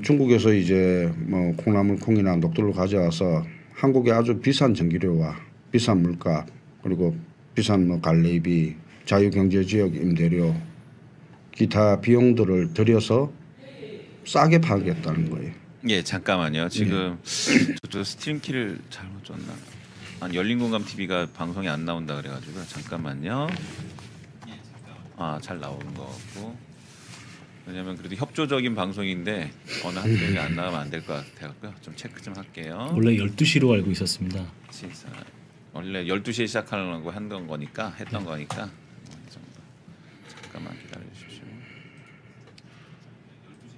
중국에서 이제 뭐 콩나물 콩이나 녹두를 가져와서 한국의 아주 비싼 전기료와 비싼 물가 그리고 비싼 뭐 관리비, 자유경제지역 임대료, 기타 비용들을 들여서 싸게 팔겠다는 거예요. 예, 잠깐만요. 지금 저 스트림 키를 잘못 줬나? 아니 열린공감 TV가 방송이 안 나온다 그래가지고 잠깐만요. 아, 잘 나오는 거 같고. 왜냐면 그래도 협조적인 방송인데 어느 한쪽이 안 나가면 안 될 것 같아요. 좀 체크 좀 할게요. 원래 12시로 알고 있었습니다. 원래 12시에 시작하려고 했던 거니까 이 정도. 잠깐만 기다려 주십시오.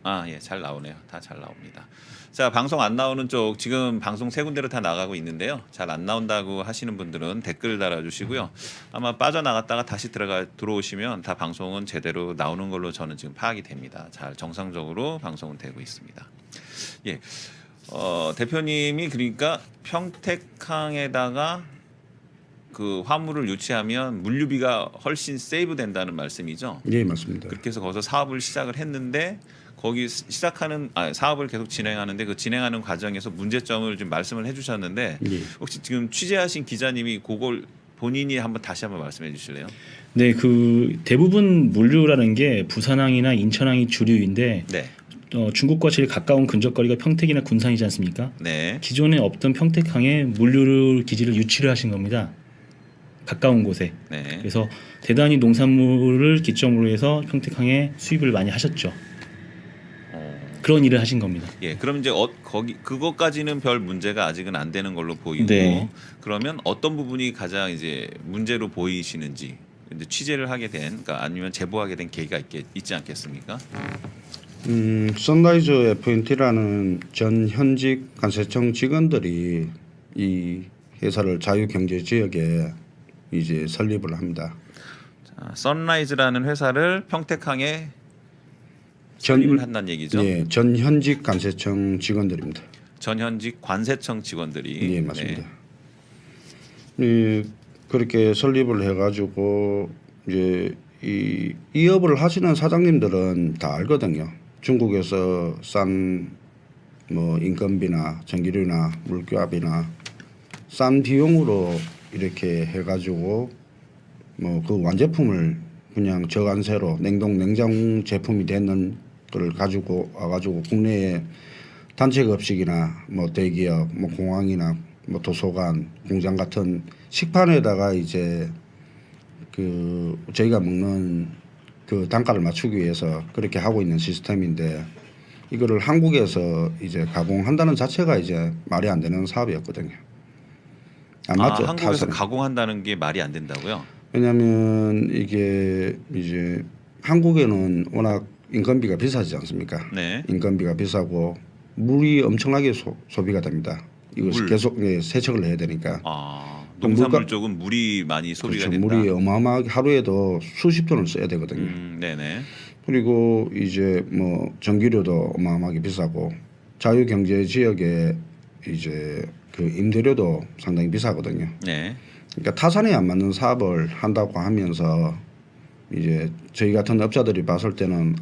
아, 예, 잘 나오네요. 다 잘 나옵니다. 자, 방송 안 나오는 쪽 지금 방송 세 군데로 다 나가고 있는데요. 잘 안 나온다고 하시는 분들은 댓글 달아주시고요. 아마 빠져나갔다가 다시 들어오시면 다 방송은 제대로 나오는 걸로 저는 지금 파악이 됩니다. 잘 정상적으로 방송은 되고 있습니다. 예, 대표님이 그러니까 평택항에다가 그 화물을 유치하면 물류비가 훨씬 세이브 된다는 말씀이죠. 예, 맞습니다. 그렇게 해서 거기서 사업을 시작을 했는데 거기 사업을 계속 진행하는데 그 진행하는 과정에서 문제점을 좀 말씀을 해주셨는데 예. 혹시 지금 취재하신 기자님이 그걸 본인이 다시 한번 말씀해 주실래요? 네, 그 대부분 물류라는 게 부산항이나 인천항이 주류인데 네, 중국과 제일 가까운 근접거리가 평택이나 군산이지 않습니까? 네, 기존에 없던 평택항에 물류 기지를 유치를 하신 겁니다. 가까운 곳에. 네. 그래서 대단히 농산물을 기점으로 해서 평택항에 수입을 많이 하셨죠. 그런 일을 하신 겁니다. 예, 그럼 이제 거기 그것까지는 별 문제가 아직은 안 되는 걸로 보이고 네. 그러면 어떤 부분이 가장 이제 문제로 보이시는지 이제 취재를 하게 된, 그러니까 아니면 제보하게 된 계기가 있지 않겠습니까? 선라이즈 FNT라는 전 현직 관세청 직원들이 이 회사를 자유경제지역에 이제 설립을 합니다. 자, 선라이즈라는 회사를 평택항에 설립을 한다는 얘기죠. 예, 전 현직 관세청 직원들입니다. 전현직 관세청 직원들이. 예, 맞습니다. 그렇게 설립을 해가지고 이제 이 업을 하시는 사장님들은 다 알거든요. 중국에서 싼 뭐 인건비나 전기료나 물값이나 싼 비용으로 이렇게 해가지고 뭐 그 완제품을 그냥 저관세로 냉장 제품이 되는 걸 가지고 와가지고 국내에 단체급식이나 뭐 대기업, 뭐 공항이나 뭐 도서관, 공장 같은 식판에다가 이제 그 저희가 먹는 그 단가를 맞추기 위해서 그렇게 하고 있는 시스템인데 이거를 한국에서 이제 가공한다는 자체가 이제 말이 안 되는 사업이었거든요. 안 맞죠? 한국에서 타사는. 가공한다는 게 말이 안 된다고요? 왜냐하면 이게 이제 한국에는 워낙 인건비가 비싸지 않습니까? 네. 인건비가 비싸고 물이 엄청나게 소비가 됩니다. 이것을 물. 계속 세척을 해야 되니까. 아, 또 농산물 물가- 쪽은 물이 많이 소비가 그렇죠. 된다. 물이 어마어마하게 하루에도 수십 톤을 써야 되거든요. 네네. 그리고 이제 뭐 전기료도 어마어마하게 비싸고 자유경제 지역에 이제 그 임대료도 상당히 비싸거든요. 네. 그러니까 타산에 안 맞는 사업을 한다고 하면서 이제 저희 같은 업자들이 봤을 때는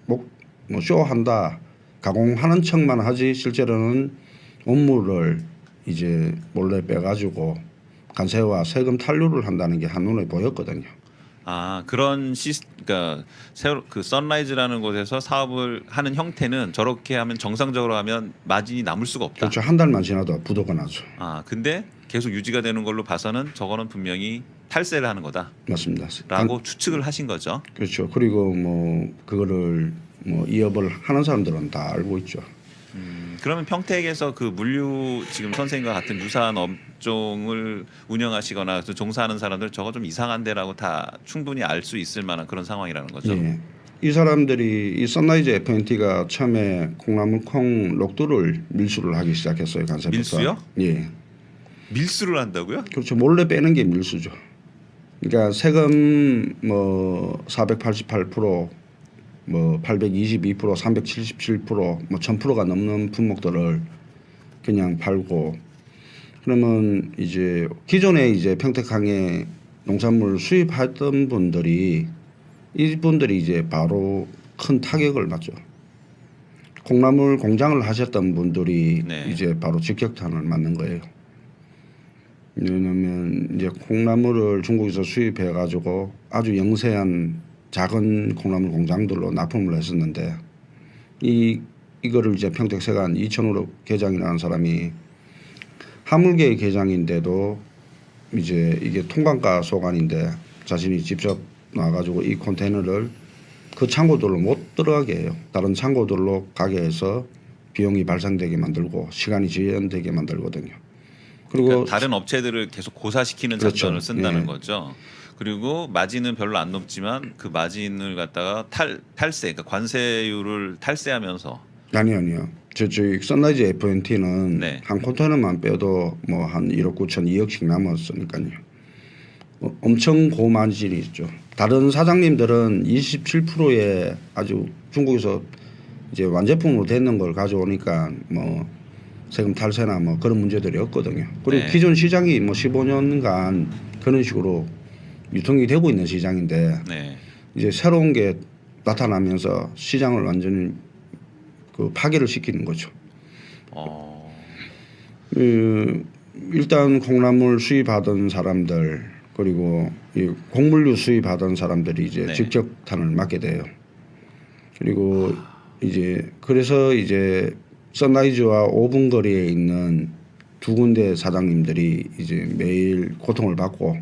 뭐 쇼한다 가공하는 척만 하지 실제로는 업무를 이제 몰래 빼가지고 관세와 세금 탄류를 한다는 게 한눈에 보였거든요. 아, 그러니까 그 선라이즈라는 곳에서 사업을 하는 형태는 저렇게 하면 정상적으로 하면 마진이 남을 수가 없다. 그렇죠. 한 달만 지나도 부도가 나죠. 아, 근데 계속 유지가 되는 걸로 봐서는 저거는 분명히 탈세를 하는 맞습니다. 거다라고 추측을 하신 거죠. 그렇죠. 그리고 뭐 그거를 뭐 이 업을 하는 사람들은 다 알고 있죠. 그러면 평택에서 그 물류 지금 선생님과 같은 유사한 업종을 운영하시거나 종사하는 사람들 저거 좀 이상한데라고 다 충분히 알 수 있을 만한 그런 상황이라는 거죠. 예. 이 사람들이 이 선라이즈 FNT가 처음에 콩나물 콩 녹두를 밀수를 하기 시작했어요. 간세부터. 밀수요? 예. 밀수를 한다고요? 그렇죠. 몰래 빼는 게 밀수죠. 그러니까 세금 뭐 488%, 뭐 822%, 377%, 뭐 1000%가 넘는 품목들을 그냥 팔고 그러면 이제 기존에 이제 평택항에 농산물 수입하던 분들이 이분들이 이제 바로 큰 타격을 맞죠. 콩나물 공장을 하셨던 분들이 네. 이제 바로 직격탄을 맞는 거예요. 왜냐하면 이제 콩나물을 중국에서 수입해 가지고 아주 영세한 작은 콩나물 공장들로 납품을 했었는데 이거를 이제 평택세관 이천우록 계장이라는 사람이 하물계 계장인데도 이제 이게 통관가 소관인데 자신이 직접 나와가지고 이 컨테이너를 그 창고들로 못 들어가게 해요. 다른 창고들로 가게 해서 비용이 발생되게 만들고 시간이 지연되게 만들거든요. 그리고 그러니까 다른 업체들을 계속 고사시키는 그렇죠. 작전을 쓴다는 예. 거죠. 그리고 마진은 별로 안 높지만 그 마진을 갖다가 탈세, 그러니까 관세율을 탈세하면서 아니요. 저희 선라이즈 FNT는 네. 한 컨테이너만 빼도 뭐 한 1억 9천 2억씩 남았으니까요. 엄청 고마진이 있죠. 다른 사장님들은 27%의 아주 중국에서 이제 완제품으로 되는 걸 가져오니까 뭐 세금 탈세나 뭐 그런 문제들이 없거든요. 그리고 네. 기존 시장이 뭐 15년간 그런 식으로 유통이 되고 있는 시장인데 네. 이제 새로운 게 나타나면서 시장을 완전히 그 파괴를 시키는 거죠. 일단 콩나물 수입하던 사람들 그리고 이 곡물류 수입하던 사람들이 이제 네. 직격탄을 맞게 돼요. 그리고 이제 그래서 이제 선라이즈와 5분 거리에 있는 두 군데 사장님들이 이제 매일 고통을 받고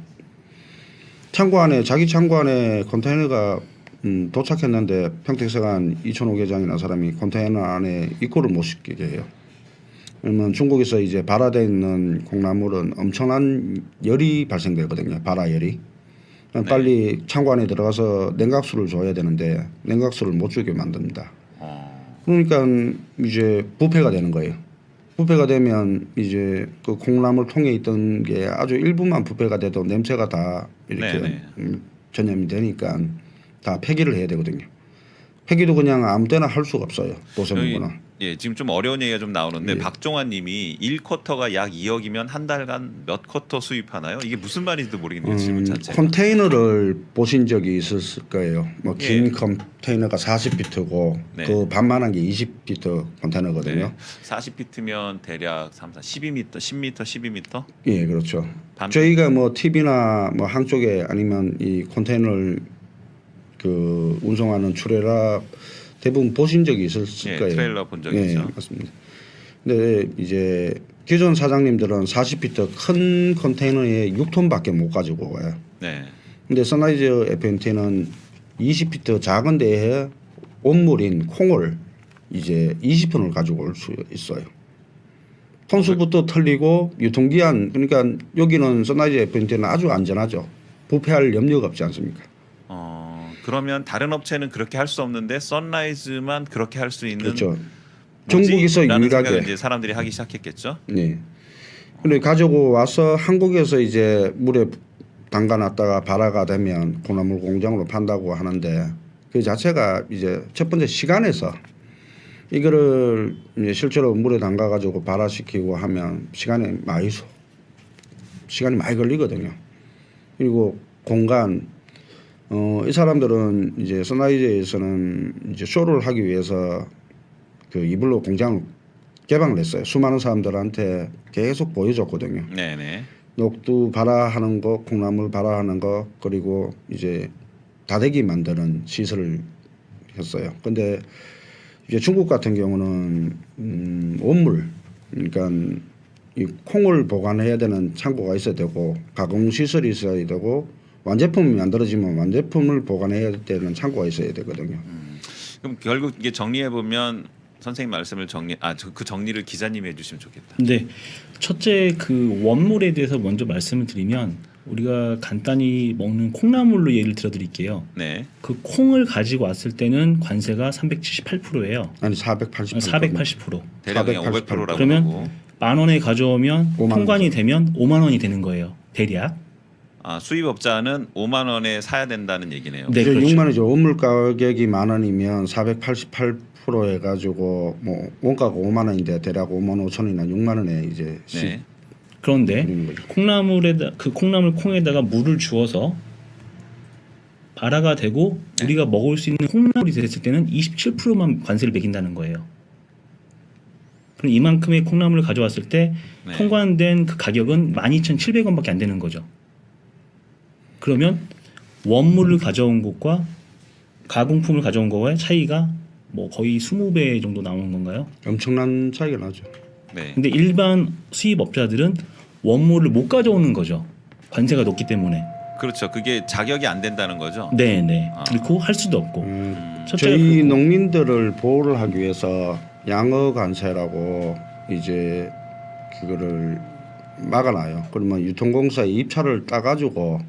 창고 안에 자기 창고 안에 컨테이너가 도착했는데 평택세관 이천호 계장이라는 사람이 컨테이너 안에 입고를 못 시키게 해요. 그러면 중국에서 이제 발화되어 있는 콩나물은 엄청난 열이 발생되거든요. 발화열이. 빨리 창고 안에 들어가서 냉각수를 줘야 되는데 냉각수를 못 주게 만듭니다. 그러니까 이제 부패가 되는 거예요. 부패가 되면 이제 그 콩나물 통에 있던 게 아주 일부만 부패가 돼도 냄새가 다 이렇게 전염이 되니까 다 폐기를 해야 되거든요. 폐기도 그냥 아무 때나 할 수가 없어요. 도세문구는. 예, 지금 좀 어려운 얘기가 좀 나오는데 예. 박종환 님이 1쿼터가 약 2억이면 한 달간 몇 쿼터 수입하나요? 이게 무슨 말인지도 모르겠네요. 질문 자체가. 컨테이너를 보신 적이 있었을 거예요. 뭐 긴 예. 컨테이너가 40피트고 네. 그 반만한 게 20피트 컨테이너거든요. 네. 40피트면 대략 3, 4, 12m, 10m, 12m? 예, 그렇죠. 반- 저희가 뭐 TV나 뭐 한쪽에 아니면 이 컨테이너를 그 운송하는 트레일러 대부분 보신 적이 있었을 예, 거예요. 트레일러 본 적 예, 있죠. 맞습니다. 근데 이제 기존 사장님들은 40피트 큰 컨테이너에 6톤밖에 못 가지고 와요. 네. 근데 선라이즈 FNT는 20피트 작은 데에 온물인 콩을 이제 20톤을 가지고 올 수 있어요. 톤수부터 틀리고 유통기한 그러니까 여기는 선라이즈 FNT는 아주 안전하죠. 부패할 염려가 없지 않습니까? 그러면 다른 업체는 그렇게 할 수 없는데 선라이즈만 그렇게 할 수 있는 그렇죠. 뭐지? 전국에서 라는 유일하게. 생각을 이제 사람들이 하기 시작했겠죠. 네. 근데 가지고 와서 한국에서 이제 물에 담가놨다가 발화가 되면 콩나물 공장으로 판다고 하는데 그 자체가 이제 첫 번째 시간에서 이거를 이제 실제로 물에 담가 가지고 발화시키고 하면 시간이 많이 걸리거든요. 그리고 공간 이 사람들은 이제 선라이즈에서는 이제 쇼를 하기 위해서 그 이불로 공장을 개방을 했어요. 수많은 사람들한테 계속 보여줬거든요. 네네. 녹두 발화하는 거, 콩나물 발화하는 거, 그리고 이제 다대기 만드는 시설을 했어요. 근데 이제 중국 같은 경우는 온물, 그러니까 이 콩을 보관해야 되는 창고가 있어야 되고 가공 시설이 있어야 되고 완제품이 만들어지면 완제품을 보관해야 되는 창고가 있어야 되거든요. 그럼 결국 이게 정리해 보면 선생님 말씀을 그 정리를 기자님이 해주시면 좋겠다. 근데 첫째 그 원물에 대해서 먼저 말씀을 드리면 우리가 간단히 먹는 콩나물로 예를 들어드릴게요. 네. 그 콩을 가지고 왔을 때는 관세가 378%예요. 아니 480. 480%. 대략 그냥 488. 500%라고 그러면 하고. 만 원에 가져오면 5만 원. 통관이 되면 5만 원이 되는 거예요. 대략. 수입업자는 5만 원에 사야 된다는 얘기네요. 네, 이제 그렇죠. 6만 원이죠. 원물 가격이 만 원이면 488% 해가지고 뭐 원가가 5만 원인데 대략 5만 5천 원이나 6만 원에 이제 네. 그런데 드리는 거죠. 그 콩나물 콩에다가 물을 주어서 발화가 되고 네. 우리가 먹을 수 있는 콩나물이 됐을 때는 27%만 관세를 매긴다는 거예요. 그럼 이만큼의 콩나물을 가져왔을 때 네. 통관된 그 가격은 12,700원밖에 안 되는 거죠. 그러면 원물을 가져온 것과 가공품을 가져온 거와의 차이가 뭐 거의 20배 정도 나오는 건가요? 엄청난 차이가 나죠. 네. 근데 일반 수입업자들은 원물을 못 가져오는 거죠. 관세가 높기 때문에. 그렇죠. 그게 자격이 안 된다는 거죠. 네, 네. 그리고 할 수도 없고. 첫째가 저희 그렇고. 농민들을 보호를 하기 위해서 양어 관세라고 이제 그거를 막아놔요. 그러면 유통공사에 입찰을 따가지고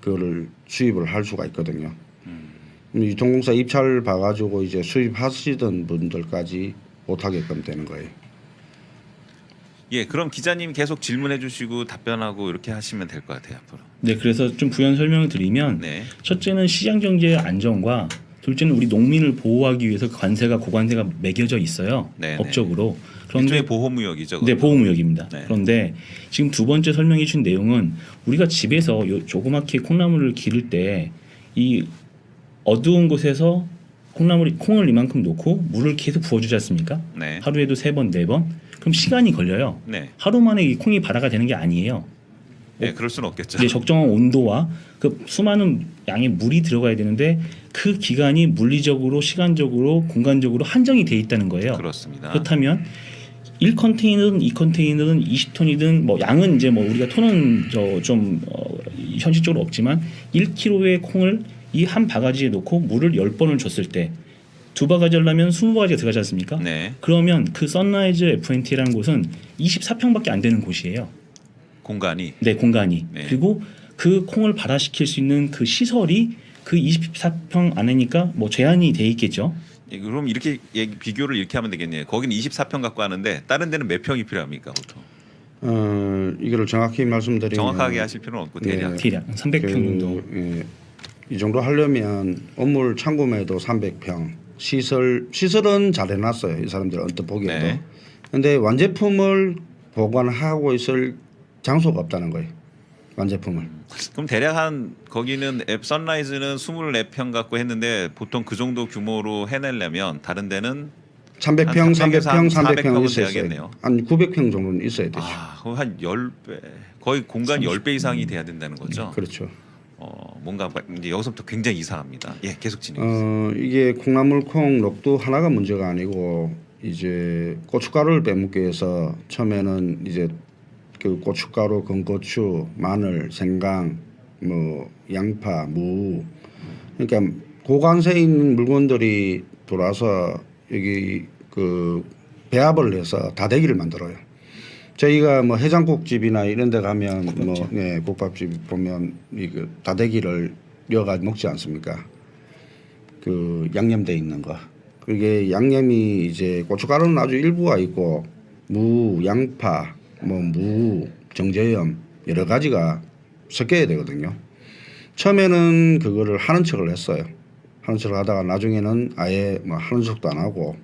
그거를 수입을 할 수가 있거든요. 유통공사 입찰 봐가지고 이제 수입하시던 분들까지 못하게끔 되는 거예요. 예, 그럼 기자님 계속 질문해 주시고 답변하고 이렇게 하시면 될 것 같아요 앞으로. 네, 그래서 좀 부연 설명을 드리면 네. 첫째는 시장 경제의 안정과 둘째는 우리 농민을 보호하기 위해서 그 관세가 고관세가 매겨져 있어요. 네, 법적으로. 그런데 그런데 보호무역이죠. 네, 보호무역입니다. 네. 그런데 지금 두 번째 설명해 준 내용은 우리가 집에서 요 조그맣게 콩나물을 기를 때 이 어두운 곳에서 콩을 이만큼 놓고 물을 계속 부어주지 않습니까? 네. 하루에도 3번, 4번. 그럼 시간이 걸려요. 네. 하루 만에 이 콩이 발화가 되는 게 아니에요. 네, 그럴 수는 없겠죠. 이제 적정한 온도와 그 수많은 양의 물이 들어가야 되는데 그 기간이 물리적으로, 시간적으로, 공간적으로 한정이 돼 있다는 거예요. 그렇습니다. 그렇다면 1컨테이너든 2컨테이너든 20톤이든 뭐 양은 이제 뭐 우리가 톤은 좀 현실적으로 없지만 1kg의 콩을 이 한 바가지에 놓고 물을 10번을 줬을 때 두 바가지 하려면 20바가지가 들어가지 않습니까? 네. 그러면 그 선라이즈 FNT라는 곳은 24평밖에 안 되는 곳이에요. 공간이. 네, 공간이. 네. 그리고 그 콩을 발화시킬 수 있는 그 시설이 그 24평 안에니까 뭐 제한이 돼 있겠죠. 예, 그럼 이렇게 비교를 이렇게 하면 되겠네요. 거기는 24평 갖고 하는데 다른 데는 몇 평이 필요합니까 보통? 이거를 정확히 말씀드리면 정확하게 하실 필요는 없고 대략. 네. 대략 300평 정도. 이 정도 하려면 업물 창고매도 300평, 시설은 잘 해놨어요. 이 사람들 언뜻 보기에도. 네. 근데 완제품을 보관하고 있을 장소가 없다는 거예요. 완제품을. 그럼 대략 한 거기는 앱 선라이즈는 24평 갖고 했는데 보통 그 정도 규모로 해내려면 다른 데는 300평, 한 300평, 300평 400평은 있어야 돼야겠네요. 한 900평 정도는 있어야 되죠. 그럼 한 10배 거의 공간이 10배 이상이 돼야 된다는 거죠. 그렇죠. 뭔가 이제 여기서부터 굉장히 이상합니다. 예, 계속 진행해 주세요. 이게 콩나물콩 녹두 하나가 문제가 아니고 이제 고춧가루를 빼먹기 위해서 처음에는 이제 그 고춧가루, 건고추, 마늘, 생강, 뭐 양파, 무, 그러니까 고관세인 물건들이 들어와서 여기 그 배합을 해서 다대기를 만들어요. 저희가 뭐 해장국집이나 이런 데 가면 뭐 네, 국밥집 보면 이거 다대기를 넣어가 먹지 않습니까? 그 양념돼 있는 거. 그게 양념이 이제 고춧가루는 아주 일부가 있고 무, 양파, 뭐 무, 정제염 여러 가지가 섞여야 되거든요. 처음에는 그거를 하는 척을 했어요. 하는 척을 하다가 나중에는 아예 뭐 하는 척도 안 하고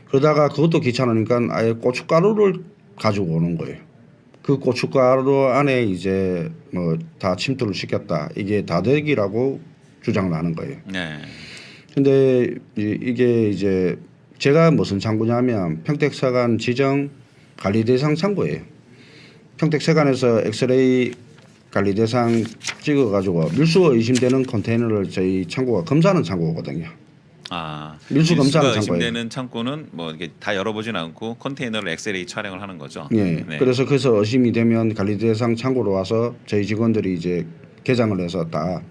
그러다가 그것도 귀찮으니까 아예 고춧가루를 가지고 오는 거예요. 그 고춧가루 안에 이제 뭐 다 침투를 시켰다. 이게 다대기라고 주장을 하는 거예요. 네. 근데 이게 이제 제가 무슨 창고냐면 평택서간 지정 관리 대상 창고예요. 평택서간에서 엑스레이 관리 대상 찍어 가지고 밀수가 의심되는 컨테이너를 저희 창고가 검사하는 창고거든요. 밀수 검사하는 창고예요. 의심되는 창고는 뭐 이게 다 열어보진 않고 컨테이너를 엑스레이 촬영을 하는 거죠. 예. 네. 그래서 거기서 의심이 되면 관리 대상 창고로 와서 저희 직원들이 이제 개장을 해서 다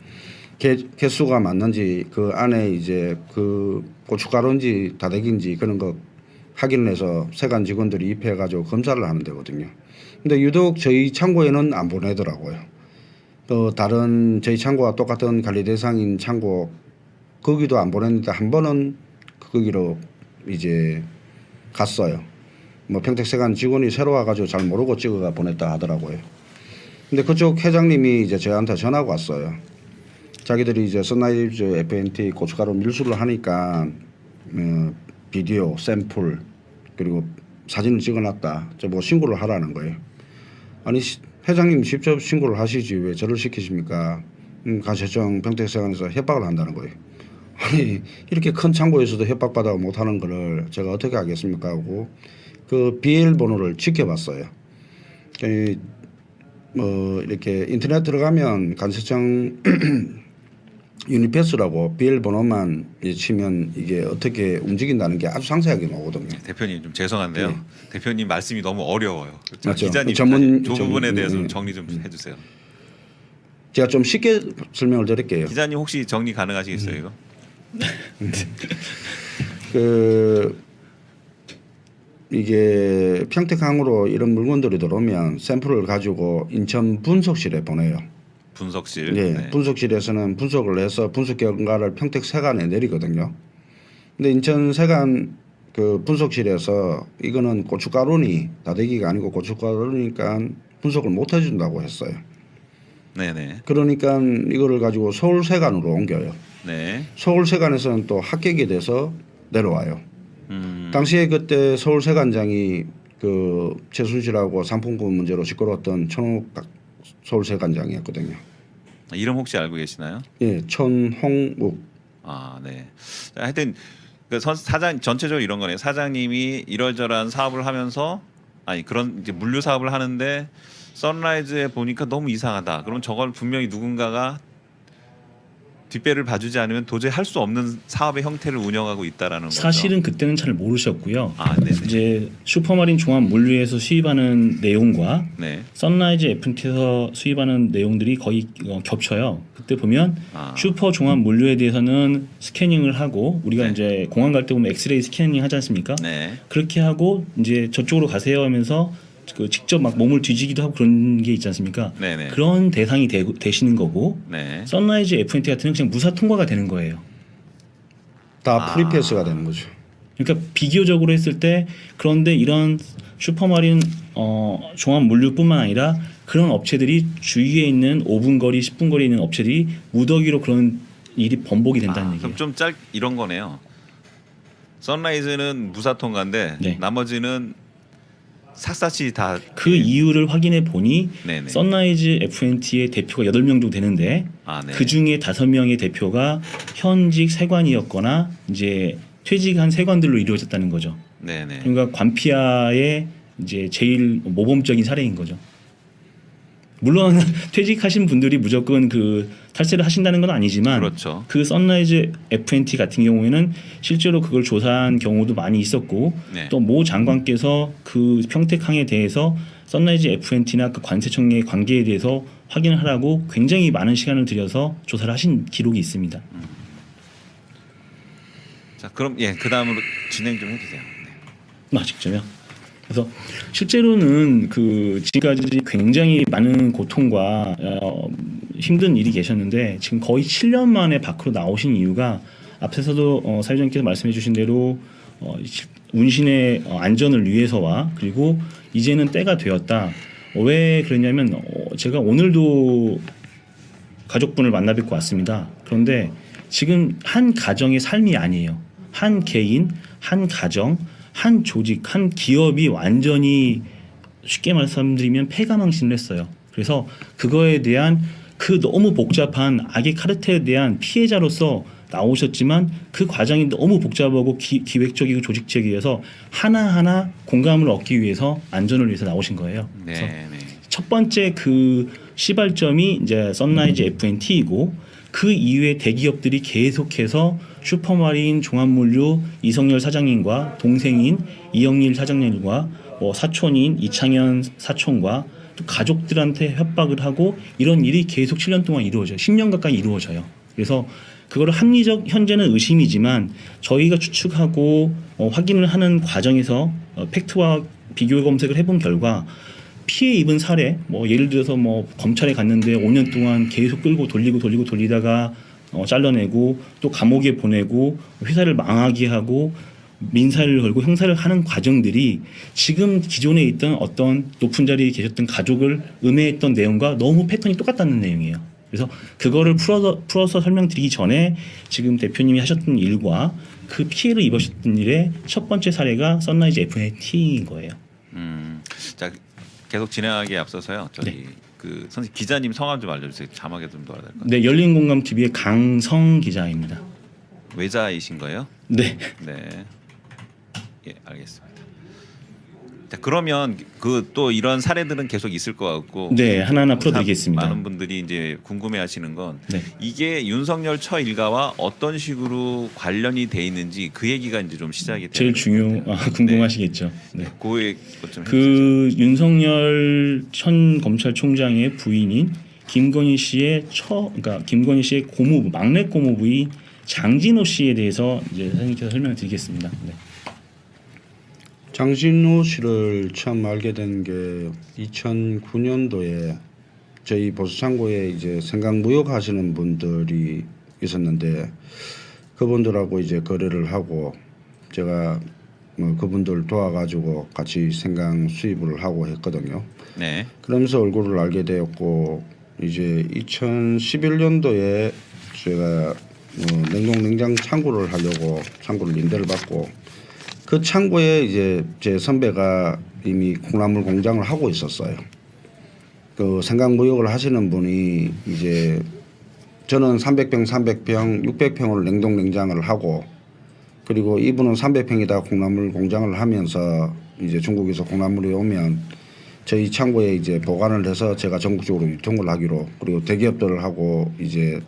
개수가 맞는지 그 안에 이제 그 고춧가루인지 다대기인지 그런 거 확인을 해서 세관 직원들이 입해 가지고 검사를 하는 데거든요. 근데 유독 저희 창고에는 안 보내더라고요. 또 다른 저희 창고와 똑같은 관리 대상인 창고 거기도 안 보냈는데 한 번은 거기로 이제 갔어요. 뭐 평택세관 직원이 새로 와가지고 잘 모르고 찍어가 보냈다 하더라고요. 근데 그쪽 회장님이 이제 저한테 전화가 왔어요. 자기들이 이제 선라이즈 FNT 고춧가루 밀수를 하니까 비디오, 샘플 그리고 사진을 찍어놨다. 저 뭐 신고를 하라는 거예요. 아니 회장님 직접 신고를 하시지 왜 저를 시키십니까? 가시청 평택세관에서 협박을 한다는 거예요. 아니 이렇게 큰 창고에서도 협박받아 못하는 거를 제가 어떻게 하겠습니까 하고 그 비밀번호를 지켜봤어요. 뭐 이렇게 인터넷 들어가면 관세청 유니패스라고 비밀번호만 치면 이게 어떻게 움직인다는 게 아주 상세하게 나오거든요. 대표님 좀 죄송한데요. 네. 대표님 말씀이 너무 어려워요. 맞죠. 기자님 전문- 그 부분에 대해서 전문- 정리 좀 해주세요. 제가 좀 쉽게 설명을 드릴게요. 기자님 혹시 정리 가능하시겠어요 이거? 그 이게 평택항으로 이런 물건들이 들어오면 샘플을 가지고 인천 분석실에 보내요. 분석실. 네, 네. 분석실에서는 분석을 해서 분석 결과를 평택 세관에 내리거든요. 근데 인천 세관 그 분석실에서 이거는 고춧가루니 다대기가 아니고 고춧가루니까 분석을 못 해준다고 했어요. 네네. 그러니까 이거를 가지고 서울 세관으로 옮겨요. 네. 서울 세관에서는 또 합격이 돼서 내려와요. 당시에 그때 서울 세관장이 그 최순실하고 상품권 문제로 시끄러웠던 천옥 서울 세관장이었거든요. 이름 혹시 알고 계시나요? 예, 천홍욱. 아, 네. 하여튼 그 사장 전체적으로 이런 거네요. 사장님이 이러저러한 사업을 하면서 아니 그런 이제 물류 사업을 하는데 선라이즈에 보니까 너무 이상하다. 그럼 저걸 분명히 누군가가 뒷배를 봐주지 않으면 도저히 할 수 없는 사업의 형태를 운영하고 있다라는 거죠. 사실은 그때는 잘 모르셨고요. 아, 네. 이제 슈퍼마린 종합 물류에서 수입하는 내용과 네. 선라이즈 FNT에서 수입하는 내용들이 거의 겹쳐요. 그때 보면 슈퍼 종합 물류에 대해서는 스캐닝을 하고 우리가 네. 이제 공항 갈 때 보면 엑스레이 스캐닝 하지 않습니까? 네. 그렇게 하고 이제 저쪽으로 가세요 하면서 그 직접 막 몸을 뒤지기도 하고 그런 게 있지 않습니까? 네네. 그런 대상이 되시는 거고 네. 선라이즈 FNT 같은 경우는 그냥 무사 통과가 되는 거예요. 다 프리패스가 되는 거죠. 그러니까 비교적으로 했을 때 그런데 이런 슈퍼마린 종합 물류뿐만 아니라 그런 업체들이 주위에 있는 5분 거리, 10분 거리에 있는 업체들이 무더기로 그런 일이 번복이 된다는 얘기예요. 그럼 좀 이런 거네요. 선라이즈는 무사 통과인데 네. 나머지는 샅샅이 다 그 이유를 확인해 보니 네네. 선라이즈 FNT의 대표가 8명 정도 되는데 아, 네. 그 중에 5명의 대표가 현직 세관이었거나 이제 퇴직한 세관들로 이루어졌다는 거죠. 네네. 그러니까 관피아의 이제 제일 모범적인 사례인 거죠. 물론 퇴직하신 분들이 무조건 그 탈세를 하신다는 건 아니지만 그렇죠. 그 선라이즈 FNT 같은 경우에는 실제로 그걸 조사한 경우도 많이 있었고 네. 또 모 장관께서 그 평택항에 대해서 선라이즈 FNT나 그 관세청의 관계에 대해서 확인을 하라고 굉장히 많은 시간을 들여서 조사를 하신 기록이 있습니다. 자, 그럼 예, 그다음으로 진행 좀 해주세요. 네. 직접요. 그래서 실제로는 그 지금까지 굉장히 많은 고통과 힘든 일이 계셨는데 지금 거의 7년 만에 밖으로 나오신 이유가 앞에서도 사회자님께서 말씀해주신 대로 운신의 안전을 위해서와 그리고 이제는 때가 되었다. 왜 그러냐면 제가 오늘도 가족분을 만나 뵙고 왔습니다. 그런데 지금 한 가정의 삶이 아니에요. 한 개인, 한 가정, 한 조직, 한 기업이 완전히 쉽게 말씀드리면 폐가망신을 했어요. 그래서 그거에 대한 그 너무 복잡한 악의 카르텔에 대한 피해자로서 나오셨지만 그 과정이 너무 복잡하고 기획적이고 조직적이어서 하나하나 공감을 얻기 위해서 안전을 위해서 나오신 거예요. 그래서 네, 네. 첫 번째 그 시발점이 이제 선라이즈 FNT이고 그 이후에 대기업들이 계속해서 슈퍼마린 종합물류 이성열 사장님과 동생인 이영일 사장님과 사촌인 이창현 사촌과 또 가족들한테 협박을 하고 이런 일이 계속 7년 동안 이루어져요. 10년 가까이 이루어져요. 그래서 그거를 합리적 현재는 의심이지만 저희가 추측하고 확인을 하는 과정에서 팩트와 비교 검색을 해본 결과 피해 입은 사례 예를 들어서 검찰에 갔는데 5년 동안 계속 끌고 돌리다가 잘라내고 또 감옥에 보내고 회사를 망하게 하고 민사를 걸고 형사를 하는 과정들이 지금 기존에 있던 어떤 높은 자리에 계셨던 가족을 음해했던 내용과 너무 패턴이 똑같다는 내용이에요. 그래서 그거를 풀어서 설명드리기 전에 지금 대표님이 하셨던 일과 그 피해를 입으셨던 일의 첫 번째 사례가 선라이즈 FNT인 거예요. 자, 계속 진행하기에 앞서서요. 저희 네. 그 선생님 기자님 성함 좀 알려주세요. 자막에 좀 넣어야 될 것 같아요. 네, 열린공감TV의 강성 기자입니다. 외자이신 거예요? 네. 네. 예, 알겠습니다. 자, 그러면 그 또 이런 사례들은 계속 있을 것 같고 네, 하나하나 풀어드리겠습니다. 많은 분들이 이제 궁금해하시는 건 네. 이게 윤석열 처 일가와 어떤 식으로 관련이 돼 있는지 그 얘기가 이제 좀 시작이 제일 되는 것 같아요. 궁금하시겠죠. 네. 그 좀 그 윤석열 전 검찰총장의 부인인 김건희 씨의 그러니까 김건희 씨의 고모부, 막내 고모부인 장진호 씨에 대해서 이제 선생님께서 설명을 드리겠습니다. 네. 장진호 씨를 처음 알게 된 게 2009년도에 저희 보수창고에 이제 생강무역 하시는 분들이 있었는데 그분들하고 이제 거래를 하고 제가 뭐 그분들 도와가지고 같이 생강 수입을 하고 했거든요. 네. 그러면서 얼굴을 알게 되었고 이제 2011년도에 제가 냉동 냉장 창고를 하려고 창고를 임대를 받고 그 창고에 이제 제 선배가 이미 콩나물 공장을 하고 있었어요. 그 생강무역을 하시는 분이 이제 저는 300평, 600평을 냉동 냉장을 하고 그리고 이분은 300평에다 콩나물 공장을 하면서 이제 중국에서 콩나물이 오면 저희 창고에 이제 보관을 해서 제가 전국적으로 유통을 하기로 그리고 대기업들을 하고 이제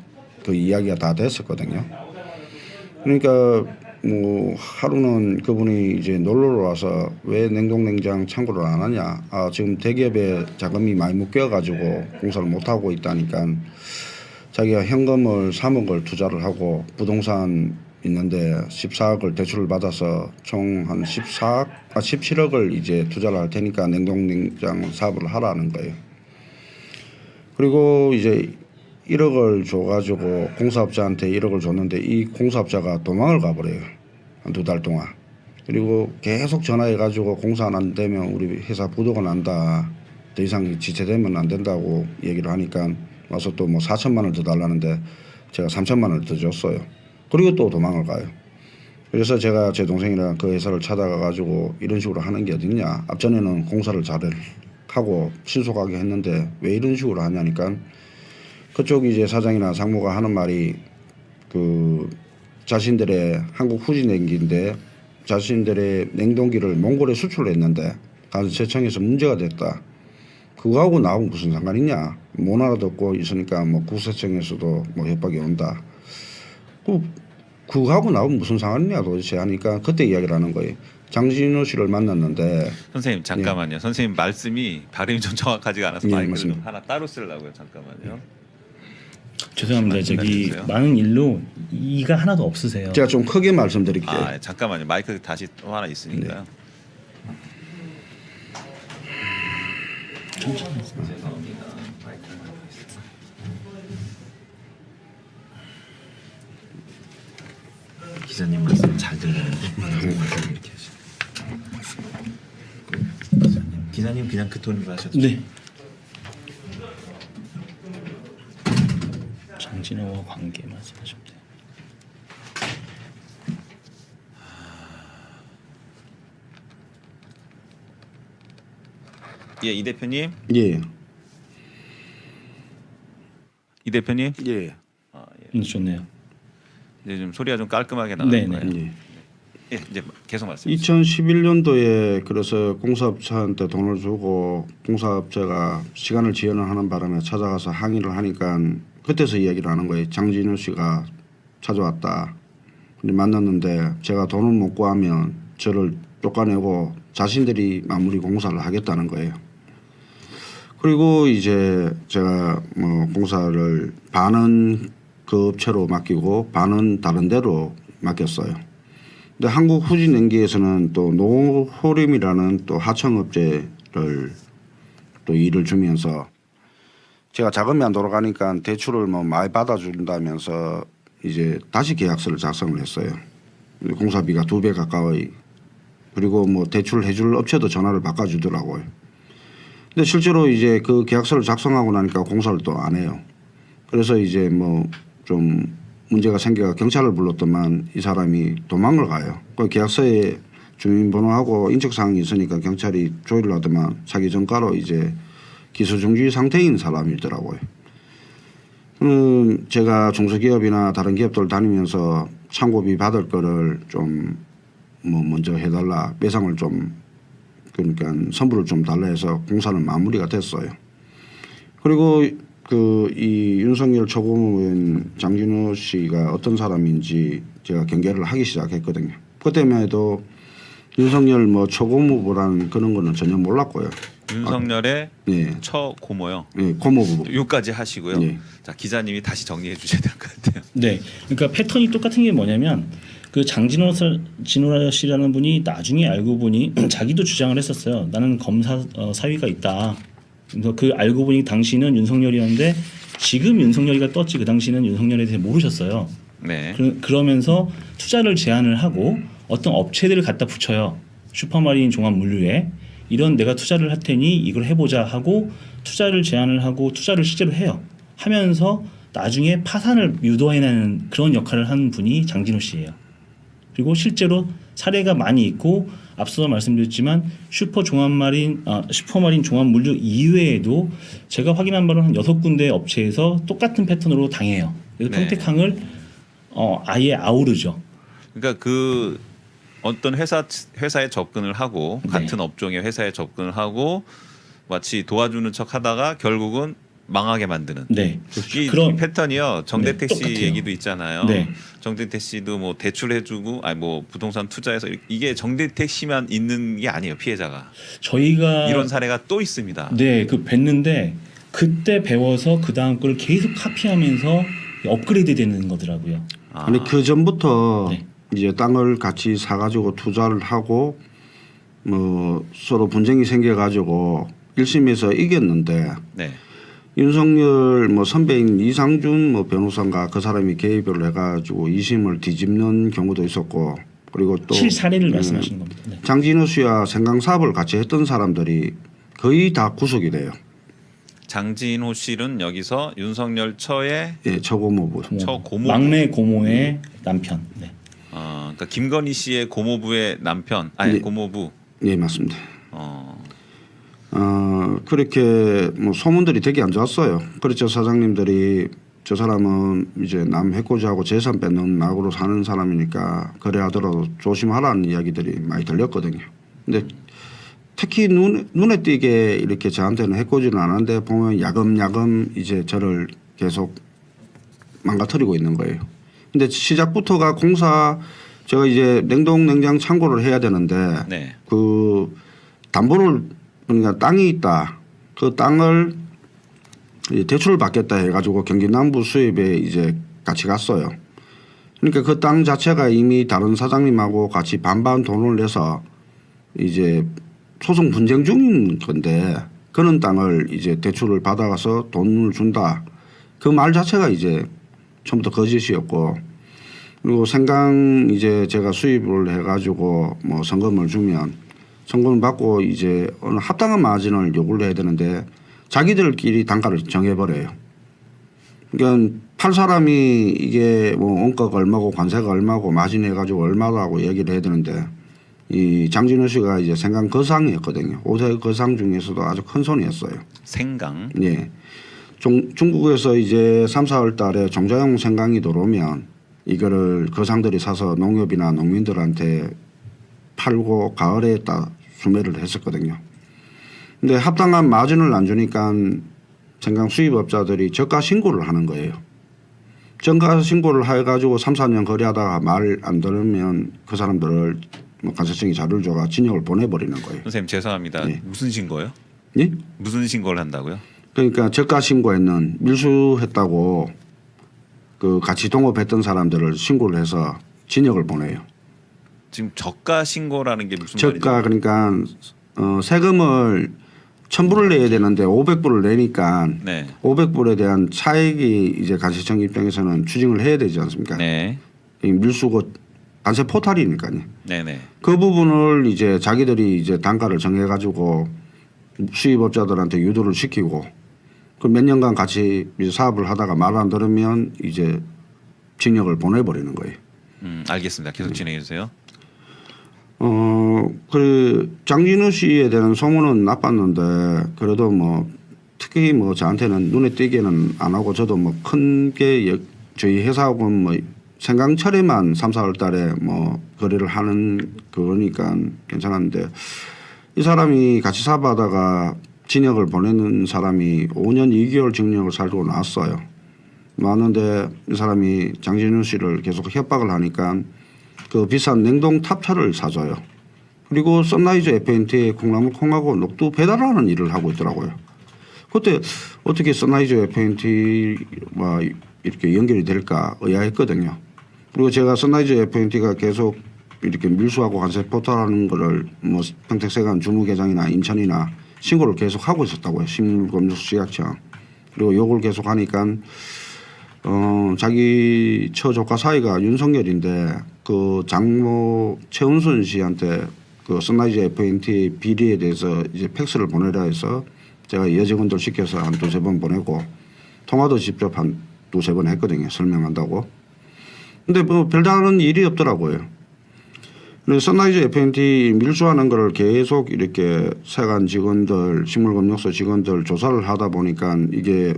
그 이야기가 다 됐었거든요. 그러니까 뭐 하루는 그분이 이제 놀러 와서 왜 냉동 냉장 창고를 안 하냐? 아 지금 대기업에 자금이 많이 묶여가지고 공사를 못 하고 있다니까 자기가 현금을 3억을 투자를 하고 부동산 있는데 14억을 대출을 받아서 총 한 17억을 이제 투자를 할 테니까 냉동 냉장 사업을 하라는 거예요. 그리고 이제 1억을 줘가지고 공사업자한테 1억을 줬는데 이 공사업자가 도망을 가버려요. 한 2달 동안. 그리고 계속 전화해가지고 공사 안 되면 우리 회사 부도가 난다. 더 이상 지체되면 안 된다고 얘기를 하니까 와서 또 뭐 4천만 원을 더 달라는데 제가 3천만 원을 더 줬어요. 그리고 또 도망을 가요. 그래서 제가 제 동생이랑 그 회사를 찾아가가지고 이런 식으로 하는 게 어딨냐. 앞전에는 공사를 잘 하고 신속하게 했는데 왜 이런 식으로 하냐니까 그쪽 이제 사장이나 상무가 하는 말이 그 자신들의 한국 후지 냉기인데 자신들의 냉동기를 몽골에 수출을 했는데 가서 제청에서 문제가 됐다. 그거하고 나하고 무슨 상관이냐. 못 알아듣고 있으니까 뭐 국세청에서도 뭐 협박이 온다. 그거하고 나하고 무슨 상관이냐 도대체 하니까 그때 이야기를 하는 거예요. 장진호 씨를 만났는데 선생님 잠깐만요. 선생님 말씀이 발음이 좀 정확하지가 않아서 예, 마이크를 맞습니다. 좀 하나 따로 쓰려고요. 잠깐만요. 죄송합니다. 저기 해주세요. 많은 일로 이가 하나도 없으세요. 제가 좀 크게 말씀드릴게요. 아 잠깐만요. 마이크 다시 또 하나 있으니까요. 죄송합니다. 마이크를 하고 있습니다. 기자님 말씀 잘 들리는데 이렇게 하시죠. 기자님 그냥 그 톤으로 하셔도 네. 장진호와 관계 말씀하시면 돼요. 예, 이 대표님, 예. 이 대표님. 예. 아, 예. 좋네요. 이제 좀 소리가 좀 깔끔하게 나가는 네네. 거예요. 예. 예, 이제 계속 말씀해 주세요. 2011년도에 그래서 공사업자한테 돈을 주고 공사업자가 시간을 지연을 하는 바람에 찾아가서 항의를 하니까 그때서 이야기를 하는 거예요. 장진호 씨가 찾아왔다. 근데 만났는데 제가 돈을 못 구하면 저를 쫓아내고 자신들이 마무리 공사를 하겠다는 거예요. 그리고 이제 제가 뭐 공사를 반은 그 업체로 맡기고 반은 다른 데로 맡겼어요. 근데 한국 후진냉기에서는 또 노호림이라는 또 하청업체를 또 일을 주면서 제가 자금이 안 돌아가니까 대출을 뭐 많이 받아준다면서 이제 다시 계약서를 작성을 했어요. 공사비가 2배 가까이. 그리고 뭐 대출 해줄 업체도 전화를 바꿔주더라고요. 근데 실제로 이제 그 계약서를 작성하고 나니까 공사를 또 안 해요. 그래서 이제 뭐 좀 문제가 생겨 경찰을 불렀더만 이 사람이 도망을 가요. 그 계약서에 주민번호하고 인적사항이 있으니까 경찰이 조회를 하더만 사기 전가로 이제 기소중지 상태인 사람이더라고요. 제가 중소기업이나 다른 기업들 다니면서 창고비 받을 거를 좀 뭐 먼저 해달라, 배상을 좀 그러니까 선불을 좀 달라 해서 공사는 마무리가 됐어요. 그리고 그 이 윤석열 초고무인 장진호 씨가 어떤 사람인지 제가 경계를 하기 시작했거든요. 그때만 해도 윤석열 뭐 초고무부라는 그런 거는 전혀 몰랐고요. 윤석열의 예, 처고모요. 예, 고무부. 요까지 하시고요. 예. 자 기자님이 다시 정리해 주셔야 될 것 같아요. 네, 그러니까 패턴이 똑같은 게 뭐냐면 그 장진호 씨라는 분이 나중에 알고 보니 자기도 주장을 했었어요. 나는 검사 사위가 있다. 그래서 그 알고 보니 당시는 윤석열이었는데 지금 윤석열이가 떴지 그 당시는 윤석열에 대해 모르셨어요. 네. 그러면서 투자를 제안을 하고 어떤 업체들을 갖다 붙여요. 슈퍼마린 종합물류에 이런 내가 투자를 할 테니 이걸 해보자 하고 투자를 제안을 하고 투자를 실제로 해요. 하면서 나중에 파산을 유도해내는 그런 역할을 한 분이 장진호 씨예요. 그리고 실제로 사례가 많이 있고 앞서 말씀드렸지만 슈퍼마린 종합물류 이외에도 제가 확인한 바로는 한 6군데 업체에서 똑같은 패턴으로 당해요. 그래서 네. 평택항을 아예 아우르죠. 그러니까 그 어떤 회사에 접근을 하고 네. 같은 업종의 회사에 접근을 하고 마치 도와주는 척하다가 결국은 망하게 만드는. 네. 이 그런 패턴이요. 정대택 네, 씨 똑같아요. 얘기도 있잖아요. 네. 정대택 씨도 뭐 대출해주고, 아니 뭐 부동산 투자해서 이게 정대택 씨만 있는 게 아니에요. 피해자가 저희가 이런 사례가 또 있습니다. 네, 그 뵀는데 그때 배워서 그 다음 걸 계속 카피하면서 업그레이드 되는 거더라고요. 아니 그 전부터 네. 이제 땅을 같이 사가지고 투자를 하고 뭐 서로 분쟁이 생겨가지고 1심에서 이겼는데 네. 윤석열 뭐 선배인 이상준 뭐 변호사인가 그 사람이 개입을 해가지고 2심을 뒤집는 경우도 있었고 그리고 또 실사례를 말씀하시는 겁니다. 네. 장진호 씨와 생강 사업을 같이 했던 사람들이 거의 다 구속이 돼요. 장진호 씨는 여기서 윤석열 처의 예, 처고모부. 처고모. 막내 고모의 남편. 네. 그러니까 김건희 씨의 고모부의 남편, 아니 네. 고모부. 예, 맞습니다. 어, 그렇게 뭐 소문들이 되게 안 좋았어요. 그렇죠. 사장님들이 저 사람은 이제 남 해코지하고 재산 뺏는 낙으로 사는 사람이니까 거래하더라도 조심하라는 이야기들이 많이 들렸거든요. 근데 특히 눈에 띄게 이렇게 저한테는 해코지는 안 하는데 보면 야금야금 이제 저를 계속 망가뜨리고 있는 거예요. 근데 시작부터가 공사 제가 이제 냉장 창고를 해야 되는데 네. 그 담보를 그러니까 땅이 있다. 그 땅을 대출을 받겠다 해가지고 경기 남부 수입에 이제 같이 갔어요. 그러니까 그 땅 자체가 이미 다른 사장님하고 같이 반반 돈을 내서 이제 소송 분쟁 중인 건데 그런 땅을 이제 대출을 받아가서 돈을 준다. 그 말 자체가 이제 처음부터 거짓이었고 그리고 생강 이제 제가 수입을 해가지고 뭐 성금을 주면 성금을 받고 이제 어느 합당한 마진을 요구를 해야 되는데 자기들끼리 단가를 정해버려요. 그러니까 팔 사람이 이게 뭐 원가가 얼마고 관세가 얼마고 마진 해가지고 얼마라고 얘기를 해야 되는데 이 장진호 씨가 이제 생강 거상이었거든요. 5대 거상 중에서도 아주 큰 손이었어요. 생강. 예. 중국에서 이제 3, 4월 달에 종자용 생강이 들어오면 이거를 거상들이 사서 농협이나 농민들한테 팔고 가을에 딱 수매를 했었거든요. 근데 합당한 마진을 안 주니까 생강 수입업자들이 저가 신고를 하는 거예요. 저가 신고를 해가지고 3, 4년 거래하다가 말 안 들으면 그 사람들을 뭐 관세청이 자료를 줘가 진역을 보내버리는 거예요. 선생님 죄송합니다. 네. 무슨 신고요? 예? 무슨 신고를 한다고요? 그러니까 저가 신고에는 밀수했다고 그 같이 동업했던 사람들을 신고를 해서 진역을 보내요. 지금 저가 신고라는 게 무슨 저가 말이죠? 그러니까 세금을 1,000불을 내야 되는데 500불을 내니까 네. 500불에 대한 차익이 이제 관세청 입장에서는 추징을 해야 되지 않습니까? 네. 이 밀수고 관세 포탈이니까요. 네네. 그 부분을 이제 자기들이 이제 단가를 정해가지고 수입업자들한테 유도를 시키고 그 몇 년간 같이 이제 사업을 하다가 말 안 들으면 이제 징역을 보내버리는 거예요. 알겠습니다. 계속 진행해 주세요. 그 장진호 씨에 대한 소문은 나빴는데 그래도 뭐 특히 뭐 저한테는 눈에 띄게는 안 하고 저도 뭐 큰 게 저희 회사하고는 뭐 생강철에만 3, 4월 달에 뭐 거래를 하는 거니까 괜찮았는데 이 사람이 같이 사업하다가 징역을 보내는 사람이 5년 2개월 징역을 살고 나왔어요. 나왔는데 이 사람이 장진우 씨를 계속 협박을 하니까 그 비싼 냉동 탑차를 사줘요. 그리고 선라이즈 FNT에 콩나물 콩하고 녹두 배달하는 일을 하고 있더라고요. 그때 어떻게 선라이즈 FNT와 이렇게 연결이 될까 의아했거든요. 그리고 제가 선라이즈 FNT가 계속 이렇게 밀수하고 관세 포탈하는 거를 뭐 평택세관 주무계장이나 인천이나 신고를 계속 하고 있었다고요. 식물검역시각청. 그리고 욕을 계속 하니까 자기 처조카 사이가 윤석열인데 그 장모 최은순 씨한테 그 선라이즈 FNT 비리에 대해서 이제 팩스를 보내라 해서 제가 여직원들 시켜서 한 두세 번 보내고 통화도 직접 한 두세 번 했거든요. 설명한다고. 근데 뭐 별다른 일이 없더라고요. 그래서 선라이즈 FNT 밀수하는 거를 계속 이렇게 세관 직원들, 식물검역소 직원들 조사를 하다 보니까 이게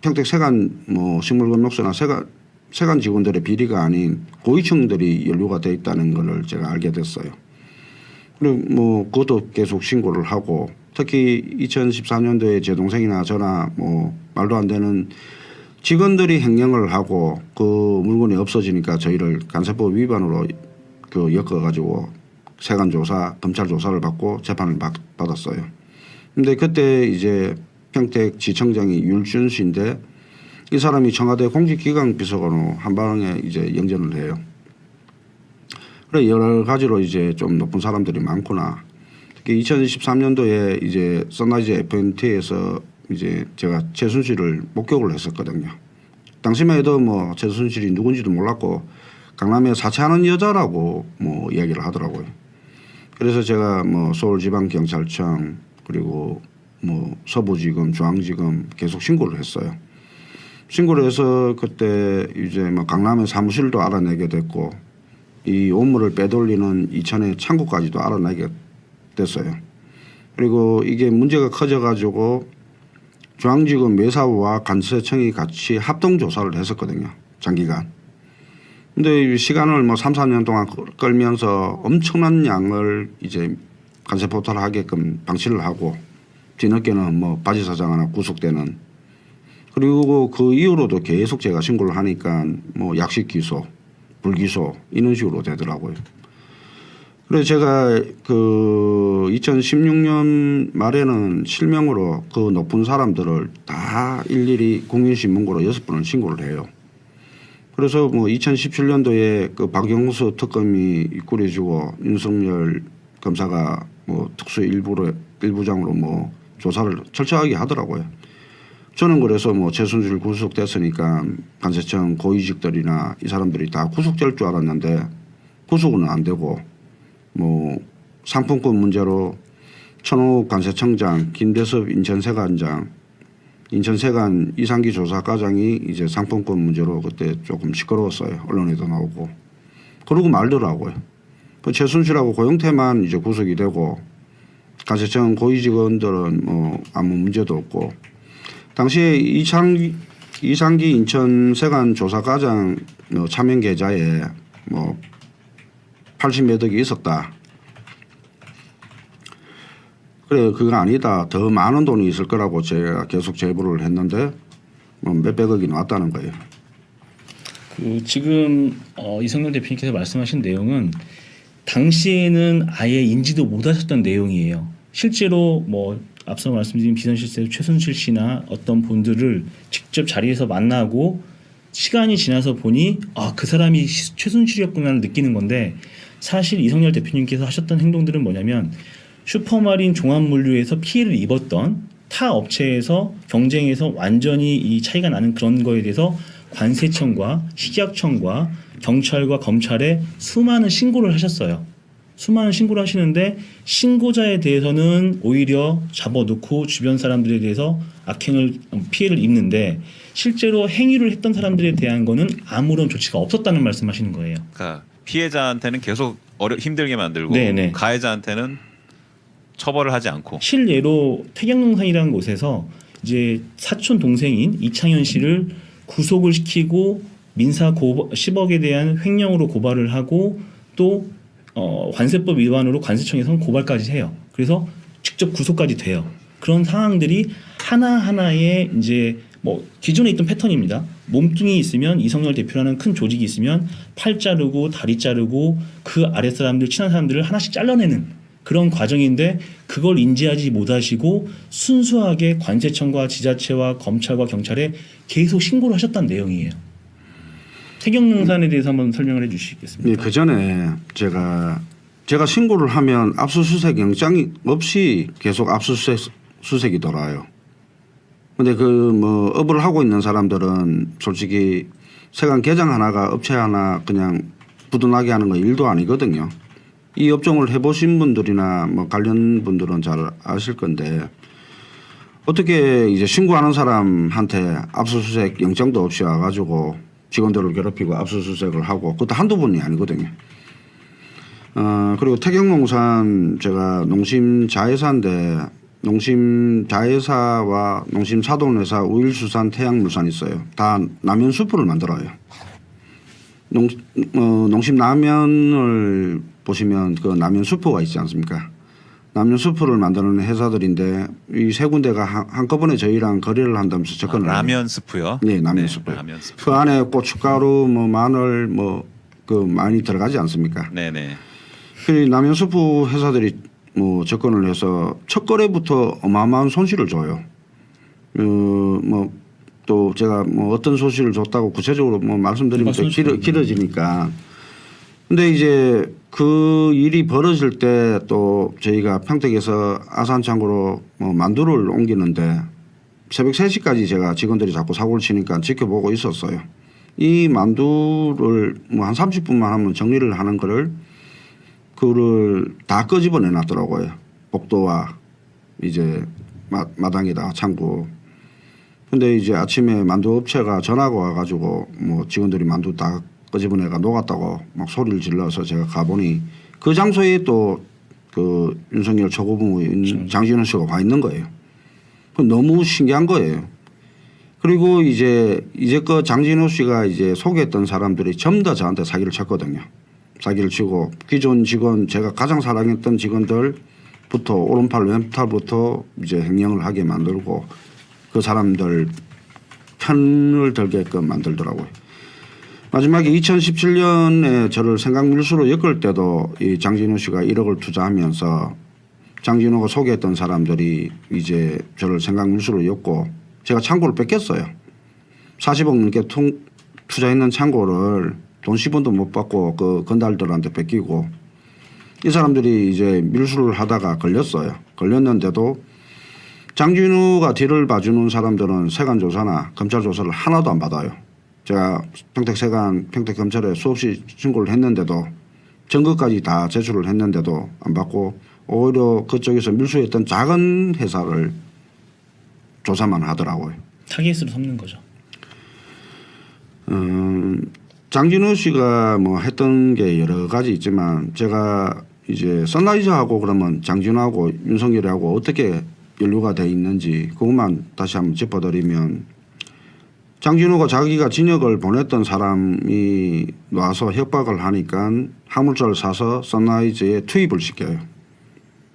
평택 세관 뭐 식물검역소나 세관 직원들의 비리가 아닌 고위층들이 연루가 돼 있다는 것을 제가 알게 됐어요. 그리고 뭐 그것도 계속 신고를 하고 특히 2014년도에 제 동생이나 저나 뭐 말도 안 되는 직원들이 횡령을 하고 그 물건이 없어지니까 저희를 간세법 위반으로 그 엮어가지고 세관 조사, 검찰 조사를 받고 재판을 받았어요. 근데 그때 이제 평택 지청장이 율준 씨인데 이 사람이 청와대 공직기강 비서관으로 한방에 이제 영전을 해요. 그래 여러 가지로 이제 좀 높은 사람들이 많구나. 특히 2013년도에 이제 선라이즈 FNT에서 이제 제가 최순실을 목격을 했었거든요. 당시만 해도 뭐 최순실이 누군지도 몰랐고 강남에 사채하는 여자라고 뭐 이야기를 하더라고요. 그래서 제가 뭐 서울지방경찰청 그리고 뭐 서부지검, 중앙지검 계속 신고를 했어요. 신고를 해서 그때 이제 뭐 강남의 사무실도 알아내게 됐고 이 업무를 빼돌리는 이천의 창구까지도 알아내게 됐어요. 그리고 이게 문제가 커져가지고 중앙지검 매사부와 관세청이 같이 합동 조사를 했었거든요. 장기간. 근데 시간을 뭐 3, 4년 동안 끌면서 엄청난 양을 이제 관세 포탈하게끔 방치를 하고 뒤늦게는 뭐 바지 사장 하나 구속되는 그리고 그 이후로도 계속 제가 신고를 하니까 뭐 약식 기소, 불기소 이런 식으로 되더라고요. 그래서 제가 그 2016년 말에는 실명으로 그 높은 사람들을 다 일일이 국민신문고로 6번을 신고를 해요. 그래서 뭐 2017년도에 그 박영수 특검이 꾸려지고 윤석열 검사가 뭐 특수 일부장으로 뭐 조사를 철저하게 하더라고요. 저는 그래서 뭐 최순실 구속됐으니까 관세청 고위직들이나 이 사람들이 다 구속될 줄 알았는데 구속은 안 되고 뭐 상품권 문제로 천호 관세청장, 김대섭 인천세관장, 인천세관 이상기 조사과장이 이제 상품권 문제로 그때 조금 시끄러웠어요. 언론에도 나오고. 그러고 말더라고요. 그 최순실하고 고영태만 이제 구속이 되고 관세청 고위직원들은 뭐 아무 문제도 없고 당시에 이상기 인천세관 조사과장 차명 계좌에 뭐 80몇 억이 있었다. 그래 그거 아니다. 더 많은 돈이 있을 거라고 제가 계속 제보를 했는데 뭐 몇백억이 나왔다는 거예요. 그 지금 이성열 대표님께서 말씀하신 내용은 당시에는 아예 인지도 못하셨던 내용이에요. 실제로 뭐 앞서 말씀드린 비선실세 최순실 씨나 어떤 분들을 직접 자리에서 만나고 시간이 지나서 보니 아, 그 사람이 최순실이었구나를 느끼는 건데 사실 이성열 대표님께서 하셨던 행동들은 뭐냐면 슈퍼마린 종합물류에서 피해를 입었던 타 업체에서 경쟁에서 완전히 이 차이가 나는 그런 거에 대해서 관세청과 식약청과 경찰과 검찰에 수많은 신고를 하셨어요. 수많은 신고를 하시는데 신고자에 대해서는 오히려 잡아놓고 주변 사람들에 대해서 피해를 입는데 실제로 행위를 했던 사람들에 대한 거는 아무런 조치가 없었다는 말씀하시는 거예요. 그러니까 피해자한테는 계속 힘들게 만들고 네네. 가해자한테는 처벌을 하지 않고 실례로 태경농산이라는 곳에서 이제 사촌 동생인 이창현 씨를 구속을 시키고 민사 10억에 대한 횡령으로 고발을 하고 또 관세법 위반으로 관세청에서는 고발까지 해요. 그래서 직접 구속까지 돼요. 그런 상황들이 하나하나의 이제 뭐 기존에 있던 패턴입니다. 몸뚱이 있으면 이성열 대표라는 큰 조직이 있으면 팔 자르고 다리 자르고 그 아랫 사람들 친한 사람들을 하나씩 잘라내는 그런 과정인데 그걸 인지하지 못하시고 순수하게 관세청과 지자체와 검찰과 경찰에 계속 신고를 하셨다는 내용이에요. 태경농산에 대해서 한번 설명을 해주시겠습니까? 예, 그 전에 제가 신고를 하면 압수수색 영장이 없이 계속 압수수색이 돌아요. 근데 그 뭐 업을 하고 있는 사람들은 솔직히 세관 계장 하나가 업체 하나 그냥 부도나게 하는 거 일도 아니거든요. 이 업종을 해보신 분들이나 뭐 관련 분들은 잘 아실 건데 어떻게 이제 신고하는 사람한테 압수수색 영장도 없이 와가지고 직원들을 괴롭히고 압수수색을 하고 그것도 한두 번이 아니거든요. 그리고 태경농산 제가 농심 자회사인데 농심 자회사와 농심 사돈회사 우일수산 태양물산 있어요. 다 라면 수프를 만들어요. 농심 라면을 보시면 그 라면 수프가 있지 않습니까? 라면 수프를 만드는 회사들인데 이 세 군데가 한꺼번에 저희랑 거래를 한다면서 접근을 라면 스프요? 네, 라면 수프. 라면 스프. 그 안에 고춧가루, 뭐 마늘, 뭐 그 많이 들어가지 않습니까? 네네. 그 라면 수프 회사들이 뭐 접근을 해서 첫 거래부터 어마어마한 손실을 줘요. 뭐 또 제가 뭐 어떤 손실을 줬다고 구체적으로 뭐 말씀드리면 또 길어지니까. 근데 이제 그 일이 벌어질 때 또 저희가 평택에서 아산창고로 뭐 만두를 옮기는데 새벽 3시까지 제가 직원들이 자꾸 사고를 치니까 지켜보고 있었어요. 이 만두를 뭐 한 30분만 하면 정리를 하는 거를 그를 다 끄집어내 놨더라고요. 복도와 이제 마당에다 창고. 근데 이제 아침에 만두 업체가 전화가 와가지고 뭐 직원들이 만두 다 끄집어내가 녹았다고 막 소리를 질러서 제가 가보니 그 장소에 또 그 윤석열 최고부인 장진호 씨가 와 있는 거예요. 너무 신기한 거예요. 그리고 이제껏 장진호 씨가 이제 소개했던 사람들이 전부 다 저한테 사기를 쳤거든요. 사기를 치고 기존 직원 제가 가장 사랑했던 직원들부터 오른팔 왼팔부터 이제 행령을 하게 만들고 그 사람들 편을 들게끔 만들더라고요. 마지막에 2017년에 저를 생각밀수로 엮을 때도 이 장진호 씨가 1억을 투자하면서 장진호가 소개했던 사람들이 이제 저를 생각밀수로 엮고 제가 창고를 뺏겼어요. 40억 넘게 투자했는 창고를 돈 10원도 못 받고 그 건달들한테 뺏기고 이 사람들이 이제 밀수를 하다가 걸렸어요. 걸렸는데도 장진우가 뒤를 봐주는 사람들은 세관 조사나 검찰 조사를 하나도 안 받아요. 제가 평택세관 평택검찰에 수없이 신고를 했는데도 증거까지 다 제출을 했는데도 안 받고 오히려 그쪽에서 밀수했던 작은 회사를 조사만 하더라고요. 타겟으로 삼는 거죠. 장진우 씨가 뭐 했던 게 여러 가지 있지만 제가 이제 선라이즈하고 그러면 장진우하고 윤석열하고 어떻게 연루가 돼 있는지 그것만 다시 한번 짚어드리면 장진우가 자기가 진역을 보냈던 사람이 와서 협박을 하니까 화물차를 사서 선라이즈에 투입을 시켜요.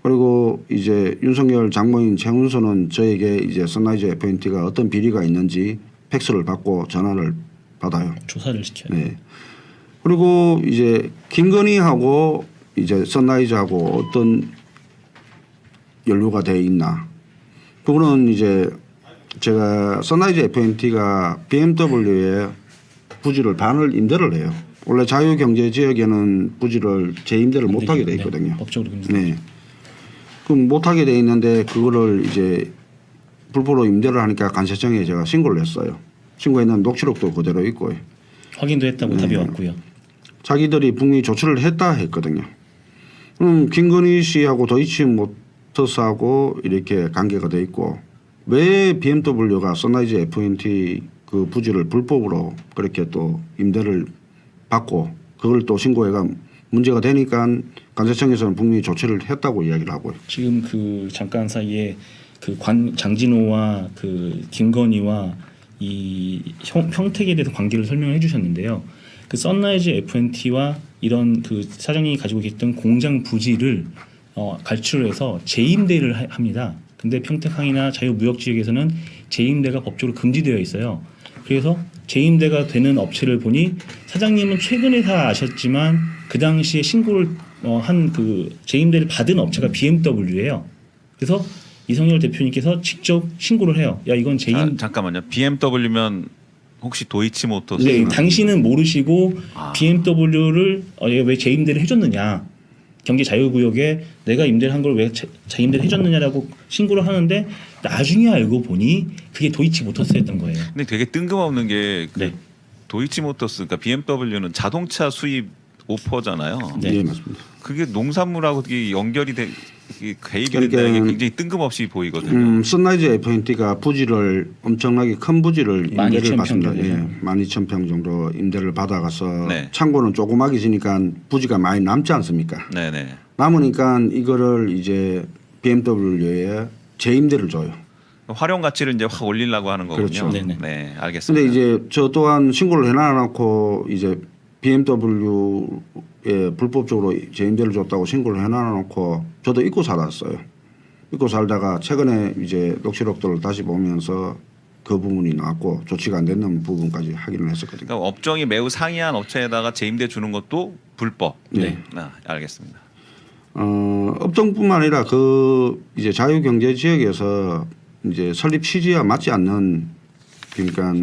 그리고 이제 윤석열 장모인 최은수는 저에게 이제 선라이즈 FNT가 어떤 비리가 있는지 팩스를 받고 전화를 받아요. 조사를 시켜요. 네. 그리고 이제 김건희하고 이제 선라이즈하고 어떤 연루가 돼 있나? 그거는 이제 제가 선라이즈 FNT가 BMW에 부지를 반을 임대를 해요. 원래 자유경제지역에는 부지를 재임대를 못하게 돼 있거든요. 네, 법적으로 네. 그럼 못하게 돼 있는데 그거를 이제 불법으로 임대를 하니까 관세청에 제가 신고를 했어요. 신고했는 녹취록도 그대로 있고요. 확인도 했다고 답이 왔고요. 자기들이 분명히 조치를 했다 했거든요. 김건희 씨하고 도이치모터스하고 이렇게 관계가 돼 있고 왜 BMW가 선라이즈 FNT 그 부지를 불법으로 그렇게 또 임대를 받고 그걸 또 신고해가 문제가 되니까 관세청에서는 분명히 조치를 했다고 이야기를 하고요. 지금 그 잠깐 사이에 그 장진호와 그 김건희와 이 평택에 대해서 관계를 설명해 주셨는데요. 그 선라이즈 FNT와 이런 그 사장님이 가지고 계셨던 공장 부지를 갈취를 해서 재임대를 합니다. 근데 평택항이나 자유무역지역에서는 재임대가 법적으로 금지되어 있어요. 그래서 재임대가 되는 업체를 보니 사장님은 최근에 다 아셨지만 그 당시에 신고를 한 그 재임대를 받은 업체가 BMW예요. 그래서 이성열 대표님께서 직접 신고를 해요. 야 이건 재임 잠깐만요. BMW면 혹시 도이치모터스? 네, 당신은 모르시고 아. BMW를 왜 재임대를 해줬느냐? 경기 자유구역에 내가 임대를 한 걸 왜 재임대를 해줬느냐라고 신고를 하는데 나중에 알고 보니 그게 도이치모터스였던 거예요. 근데 되게 뜬금없는 게 그 네. 도이치모터스, 그러니까 BMW는 자동차 수입 오퍼잖아요. 네. 예, 맞습니다. 그게 농산물하고 이게 연결이 돼, 이게 개입이 그러니까 된다는 게 굉장히 뜬금없이 보이거든요. 선라이즈 FNT가 부지를 엄청나게 큰 부지를 임대를 12,000 받습니다. 평 예, 12,000평 정도 임대를 받아가서 네. 창고는 조그맣게 지니까 부지가 많이 남지 않습니까? 네네. 남으니까 이거를 이제 BMW에 재임대를 줘요. 활용 가치를 이제 확 올리려고 하는 거군요. 그렇죠. 네네. 네, 알겠습니다. 근데 이제 저 또한 신고를 해놔놓고 이제 BMW에 불법적으로 재임대를 줬다고 신고를 해놔놓고 저도 잊고 살았어요. 잊고 살다가 최근에 이제 녹취록들을 다시 보면서 그 부분이 나왔고 조치가 안 되는 부분까지 확인을 했었거든요. 그러니까 업종이 매우 상이한 업체에다가 재임대 주는 것도 불법. 네. 알겠습니다. 업종뿐만 아니라 그 이제 자유경제 지역에서 이제 설립 취지와 맞지 않는, 그러니까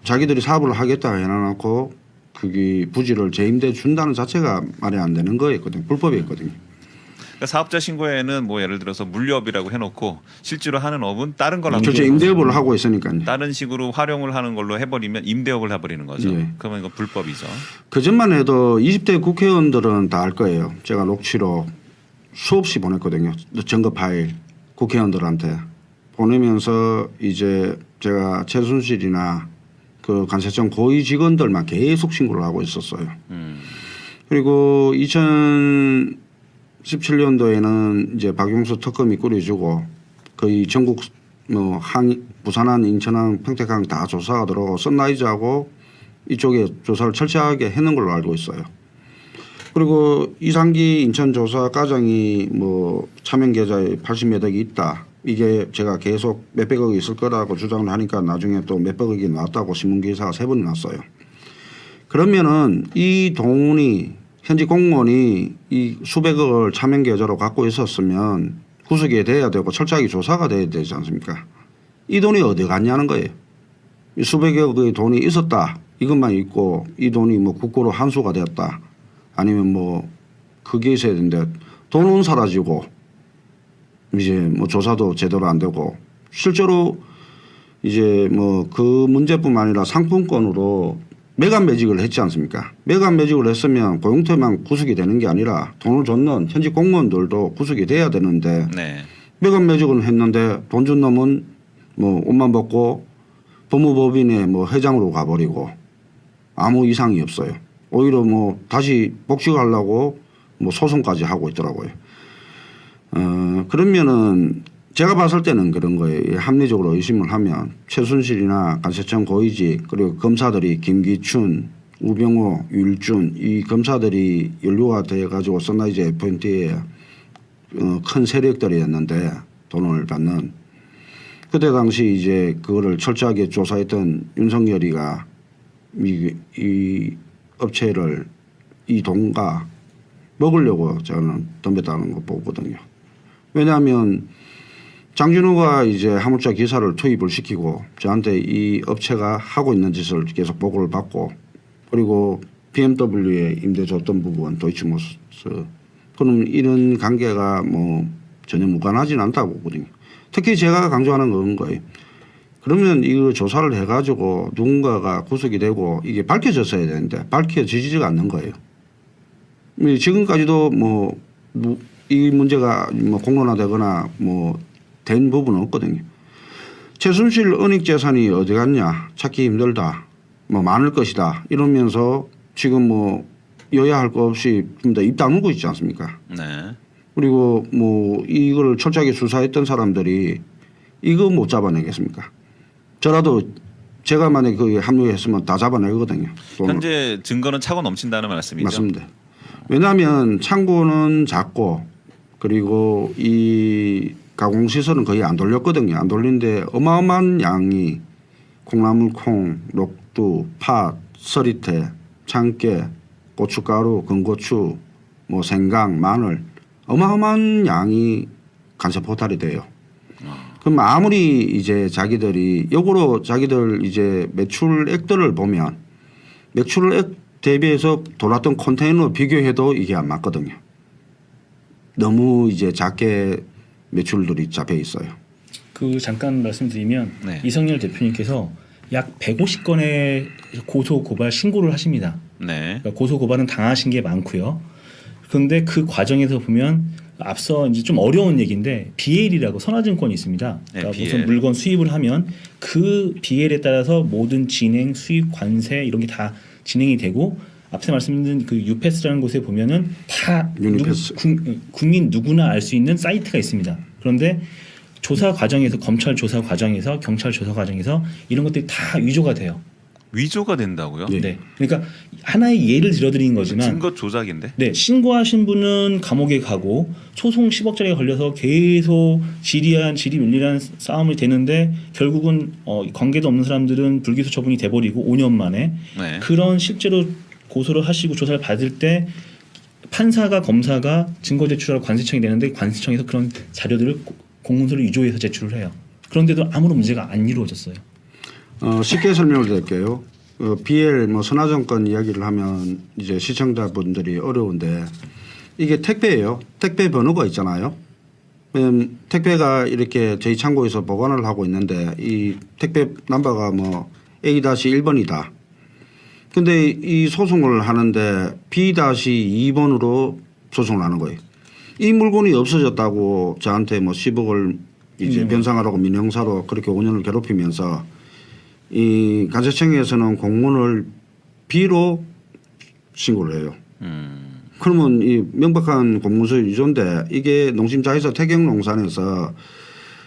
자기들이 사업을 하겠다 해놔놓고 그게 부지를 재임대 준다는 자체가 말이 안 되는 거였거든요. 불법이었거든요. 그러니까 사업자 신고에는 뭐 예를 들어서 물류업이라고 해놓고 실제로 하는 업은 다른 걸 하고 그렇죠. 임대업을 하고 있으니까요. 다른 식으로 활용을 하는 걸로 해버리면 임대업을 해버리는 거죠. 예. 그러면 이거 불법이죠. 그 전만 해도 20대 국회의원들은 다 알 거예요. 제가 녹취록 수없이 보냈거든요. 증거 파일 국회의원들한테 보내면서 이제 제가 최순실이나 그 관세청 고위 직원들만 계속 신고를 하고 있었어요. 그리고 2017년도에는 이제 박용수 특검이 꾸려지고 거의 전국 뭐 부산항, 인천항, 평택항 다 조사가 들어오고 선라이즈하고 이쪽에 조사를 철저하게 했는 걸로 알고 있어요. 그리고 이상기 인천 조사 과장이 뭐 차명 계좌에 80몇 억이 있다. 이게 제가 계속 몇백억이 있을 거라고 주장을 하니까 나중에 또 몇백억이 나왔다고 신문 기사가 3번이 났어요. 그러면은 이 돈이 현직 공무원이 이 수백억을 차명 계좌로 갖고 있었으면 구속이 돼야 되고 철저하게 조사가 돼야 되지 않습니까? 이 돈이 어디 갔냐는 거예요. 이 수백억의 돈이 있었다. 이것만 있고 이 돈이 뭐 국고로 환수가 되었다. 아니면 뭐 그게 있어야 되는데 돈은 사라지고 이제 뭐 조사도 제대로 안 되고 실제로 이제 뭐 그 문제뿐만 아니라 상품권으로 매각 매직을 했지 않습니까? 매각 매직을 했으면 고용태만 구속이 되는 게 아니라 돈을 줬는 현직 공무원들도 구속이 돼야 되는데 네. 매각 매직을 했는데 돈 준 놈은 뭐 옷만 벗고 법무법인의 뭐 회장으로 가버리고 아무 이상이 없어요. 오히려 뭐 다시 복직하려고 뭐 소송까지 하고 있더라고요. 그러면은 제가 봤을 때는 그런 거예요. 합리적으로 의심을 하면 최순실이나 관세청 고위직 그리고 검사들이 김기춘, 우병호, 율준 이 검사들이 연루가 돼 가지고 선라이즈 FNT에 큰 세력들이었는데 돈을 받는 그때 당시 이제 그거를 철저하게 조사했던 윤석열이가 이 업체를 이 돈과 먹으려고 저는 덤볐다는 거 보거든요. 왜냐하면 장진우가 이제 화물차 기사를 투입을 시키고 저한테 이 업체가 하고 있는 짓을 계속 보고를 받고 그리고 BMW에 임대 줬던 부분 도이치모터스 그럼 이런 관계가 뭐 전혀 무관하지는 않다고 보거든요. 특히 제가 강조하는 건 거예요. 그러면 이거 조사를 해가지고 누군가가 구속이 되고 이게 밝혀졌어야 되는데 밝혀지지가 않는 거예요. 지금까지도 뭐 이 문제가 뭐 공론화되거나 뭐 된 부분은 없거든요. 최순실 은닉 재산이 어디 갔냐 찾기 힘들다 뭐 많을 것이다 이러면서 지금 뭐 여야 할 거 없이 좀 더 입 다물고 있지 않습니까? 네. 그리고 뭐 이걸 철저하게 수사했던 사람들이 이거 못 잡아내겠습니까? 저라도 제가 만약에 거기 합류했으면 다 잡아내거든요. 돈을. 현재 증거는 차고 넘친다는 말씀이죠. 맞습니다. 왜냐하면 창고는 작고 그리고 이 가공시설은 거의 안 돌렸거든요. 안 돌리는데 어마어마한 양이 콩나물콩, 녹두, 팥, 서리태, 참깨, 고춧가루, 건고추, 뭐 생강, 마늘 어마어마한 양이 간세 포탈이 돼요. 그럼 아무리 이제 자기들이 역으로 자기들 이제 매출액들을 보면 매출액 대비해서 돌았던 컨테이너 비교해도 이게 안 맞거든요. 너무 이제 작게 매출들이 잡혀 있어요. 그 잠깐 말씀드리면 네. 이성열 대표님께서 약 150건의 고소 고발 신고를 하십니다. 네. 그러니까 고소 고발은 당하신 게 많고요. 그런데 그 과정에서 보면 앞서 이제 좀 어려운 얘기인데 BL이라고 선화증권이 있습니다. 그러니까 BL. 무슨 물건 수입을 하면 그 BL에 따라서 모든 진행, 수입, 관세 이런 게 다 진행이 되고 앞서 말씀드린 그 유패스라는 곳에 보면은 다 유니패스. 국민 누구나 알 수 있는 사이트가 있습니다. 그런데 조사 과정에서 검찰 조사 과정에서 경찰 조사 과정에서 이런 것들이 다 위조가 돼요. 위조가 된다고요? 예. 네. 그러니까 하나의 예를 들어드린 거지만 증거 조작인데. 네, 신고하신 분은 감옥에 가고 소송 10억짜리가 걸려서 계속 지리밀리한 싸움이 되는데 결국은 관계도 없는 사람들은 불기소 처분이 돼버리고 5년 만에 네. 그런 실제로 고소를 하시고 조사를 받을 때 판사가 검사가 증거 제출하러 관세청이 되는데 관세청에서 그런 자료들을 공문서를 위조해서 제출을 해요. 그런데도 아무런 문제가 안 이루어졌어요. 쉽게 설명을 드릴게요. BL 뭐 선화증권 이야기를 하면 이제 시청자분들이 어려운데 이게 택배예요. 택배 번호가 있잖아요. 택배가 이렇게 저희 창고에서 보관을 하고 있는데 이 택배 넘버가 뭐 A-1번이다. 근데 이 소송을 하는데 B-2번으로 소송을 하는 거예요. 이 물건이 없어졌다고 저한테 뭐 10억을 이제 변상하라고 민형사로 그렇게 5년을 괴롭히면서 이 관세청에서는 공문을 B로 신고를 해요. 그러면 이 명백한 공문서 위조인데 이게 농심자에서 태경농산에서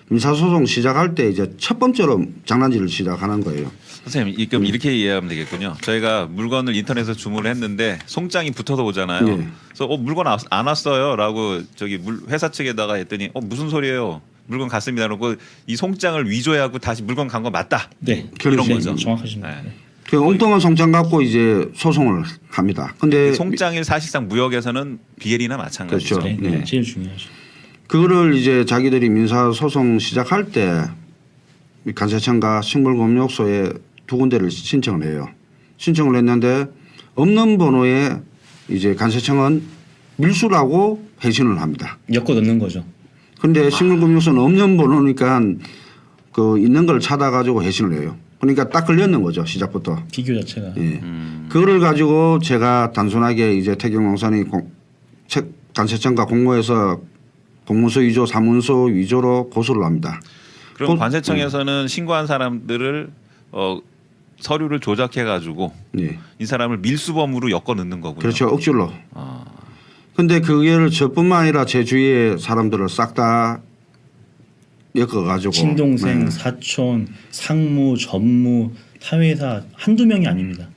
민사소송 시작할 때 이제 첫 번째로 장난질을 시작하는 거예요. 선생님, 그럼 이렇게 이해하면 되겠군요. 저희가 물건을 인터넷에서 주문을 했는데 송장이 붙어서 오잖아요. 예. 그래서 물건 안 왔어요라고 저기 회사 측에다가 했더니 무슨 소리예요? 물건 갔습니다. 그러고 이 송장을 위조하고 다시 물건 간 거 맞다. 네, 이런 네, 거죠. 정확하십니다. 네. 그 엉뚱한 송장 갖고 이제 소송을 합니다. 근데 송장이 사실상 무역에서는 BL이나 마찬가지죠. 그렇죠. 네, 네. 제일 중요하죠. 그거를 이제 자기들이 민사 소송 시작할 때 관세청과 식물검역소에 두 군데를 신청을 해요. 신청을 했는데 없는 번호에 이제 관세청은 밀수라고 회신을 합니다. 엮어 넣는 거죠. 근데 식물검역소는 없는 번호니까 그 있는 걸 찾아가지고 회신을 해요. 그러니까 딱 걸렸는 거죠 시작부터. 비교 자체가. 예. 그거를 가지고 제가 단순하게 이제 태경농산이 관세청과 공모해서 공문서 위조, 사문서 위조로 고소를 합니다. 그럼 관세청에서는 신고한 사람들을 서류를 조작해 가지고 예. 이 사람을 밀수범으로 엮어 넣는 거군요. 그렇죠. 억지로. 아, 근데 그게 저뿐만 아니라 제 주위의 사람들을 싹 다 엮어가지고. 친동생, 네. 사촌, 상무, 전무, 사회사 한두 명이 아닙니다.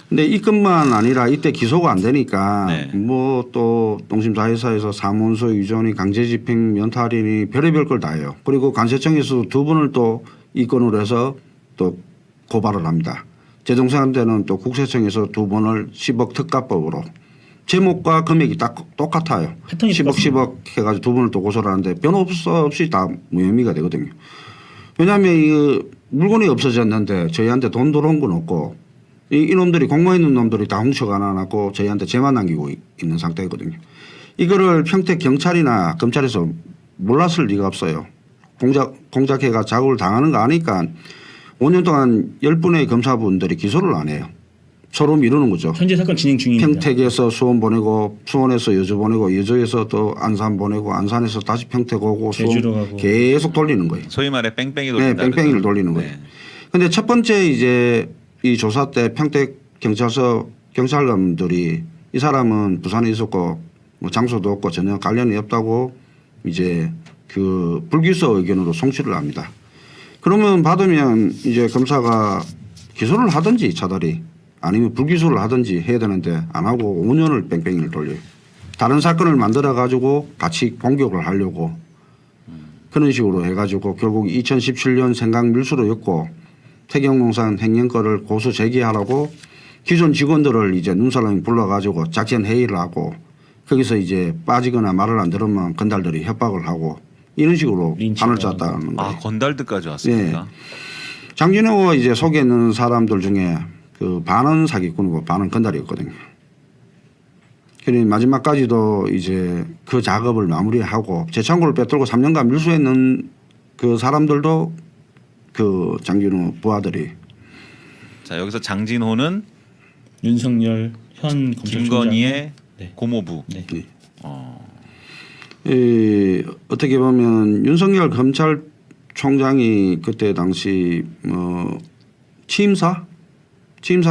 근데 이것만 아니라 이때 기소가 안 되니까 네. 뭐 또 농심자회사에서 사문서 위조니 강제집행 면탈이니 별의별 걸 다 해요. 그리고 관세청에서 두 번을 또 이 건으로 해서 또 고발을 합니다. 제 동생한테는 또 국세청에서 두 번을 10억 특가법으로 제목과 금액이 딱 똑같아요. 패턴이 10억 똑같습니다. 10억 해가지고 두 번을 또 고소를 하는데 변호사 없이 다 무혐의가 되거든요. 왜냐하면 이 물건이 없어졌는데 저희한테 돈 들어온 건 없고 이놈들이 공모해 있는 놈들이 다 훔쳐가 안 하고 저희한테 죄만 남기고 있는 상태거든요. 이거를 평택 경찰이나 검찰에서 몰랐을 리가 없어요. 공작회가 작업을 당하는 거 아니까 5년 동안 10분의 검사분들이 기소를 안 해요. 서로 미루는 거죠. 현재 사건 진행 중입니다. 평택에서 수원 보내고 수원에서 여주 보내고 여주에서 또 안산 보내고 안산에서 다시 평택 오고 제주로 수원 가고. 계속 돌리는 거예요. 소위 말해 뺑뺑이 네, 돌린다. 뺑뺑이를 그러죠. 돌리는 거예요. 네. 근데 첫 번째 이제 이 조사 때 평택 경찰서 경찰관들이 이 사람은 부산에 있었고 뭐 장소도 없고 전혀 관련이 없다고 이제 그 불기소 의견으로 송치를 합니다. 그러면 받으면 이제 검사가 기소를 하든지 차라리 아니면 불기소를 하든지 해야 되는데 안 하고 5년을 뺑뺑이를 돌려요. 다른 사건을 만들어 가지고 같이 공격을 하려고 그런 식으로 해가지고 결국 2017년 생각 밀수로였고 태경농산 횡령거를 고소 제기하라고 기존 직원들을 이제 눈사람이 불러가지고 작전 회의를 하고 거기서 이제 빠지거나 말을 안 들으면 건달들이 협박을 하고 이런 식으로 판을 짰다는 거예요. 아 건달들까지 왔습니까? 장진호가 이제 속에 있는 사람들 중에 그 반은 사기꾼이고 반은 건달이었거든요. 그러니 마지막까지도 이제 그 작업을 마무리하고 재창고를 빼돌고 3년간 밀수했는 그 사람들도 그 장진호 부하들이. 자 여기서 장진호는 윤석열 현 검찰총장 김건희의 네. 고모부. 네. 어떻게 보면 윤석열 검찰총장이 그때 당시 취임사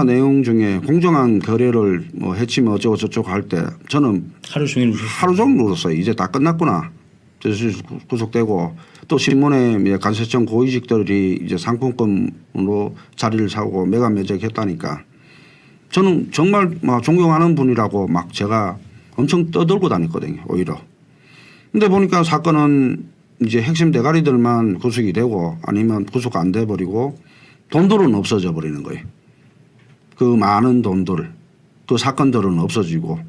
내용 중에 공정한 거래를 뭐 해치면 어쩌고 저쩌고 할 때 저는 하루 종일 우셨어요. 하루 종일 울었어요. 이제 다 끝났구나. 구속되고 또 신문에 간세청 고위직들이 이제 상품권으로 자리를 사고 매각매적했다니까 저는 정말 막 존경하는 분이라고 막 제가 엄청 떠들고 다녔거든요. 오히려. 근데 보니까 사건은 이제 핵심 대가리들만 구속이 되고 아니면 구속 안 돼 버리고 돈들은 없어져 버리는 거예요. 그 많은 돈들, 그 사건들은 없어지고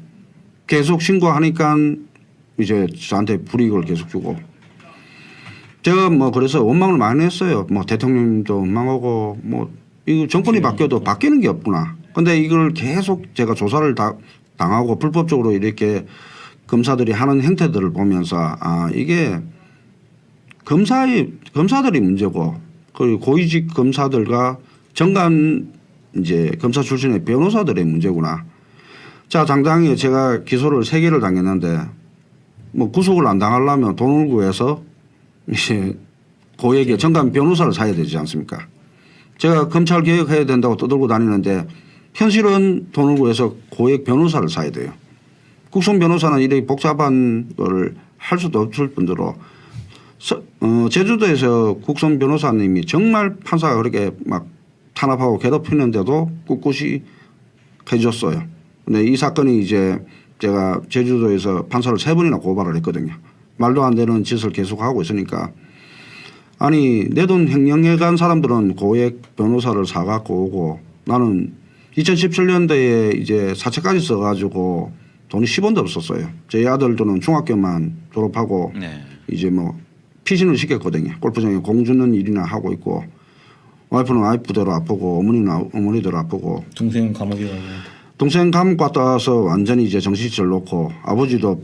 계속 신고하니까 이제 저한테 불이익을 계속 주고 제가 뭐 그래서 원망을 많이 했어요. 뭐 대통령도 원망하고 뭐 이거 정권이 바뀌어도 바뀌는 게 없구나. 근데 이걸 계속 제가 조사를 당하고 불법적으로 이렇게 검사들이 하는 행태들을 보면서 아 이게 검사들이 문제고 그리고 고위직 검사들과 정관 이제 검사 출신의 변호사들의 문제구나. 자 당장에 제가 기소를 3개를 당했는데 뭐 구속을 안 당하려면 돈을 구해서 이제 고액의 정관 변호사를 사야 되지 않습니까? 제가 검찰 개혁해야 된다고 떠들고 다니는데 현실은 돈을 구해서 고액 변호사를 사야 돼요. 국선 변호사는 이렇게 복잡한 걸 할 수도 없을 뿐더러 제주도에서 국선 변호사님이 정말 판사가 그렇게 막 탄압하고 괴롭히는데도 꿋꿋이 해줬어요. 근데 이 사건이 이제 제가 제주도에서 판사를 3번이나 고발을 했거든요. 말도 안 되는 짓을 계속하고 있으니까 아니 내 돈 횡령해 간 사람들은 고액 변호사를 사갖고 오고 나는 2017년도에 이제 사채까지 써가지고 돈이 10원도 없었어요. 저희 아들들은 중학교만 졸업하고 네. 이제 뭐 피신을 시켰거든요. 골프장에 공 주는 일이나 하고 있고 와이프는 와이프대로 아프고 어머니는 어머니대로 아프고 동생은 감옥에 가고 동생 감옥 갔다 와서 완전히 이제 정신줄 놓고 아버지도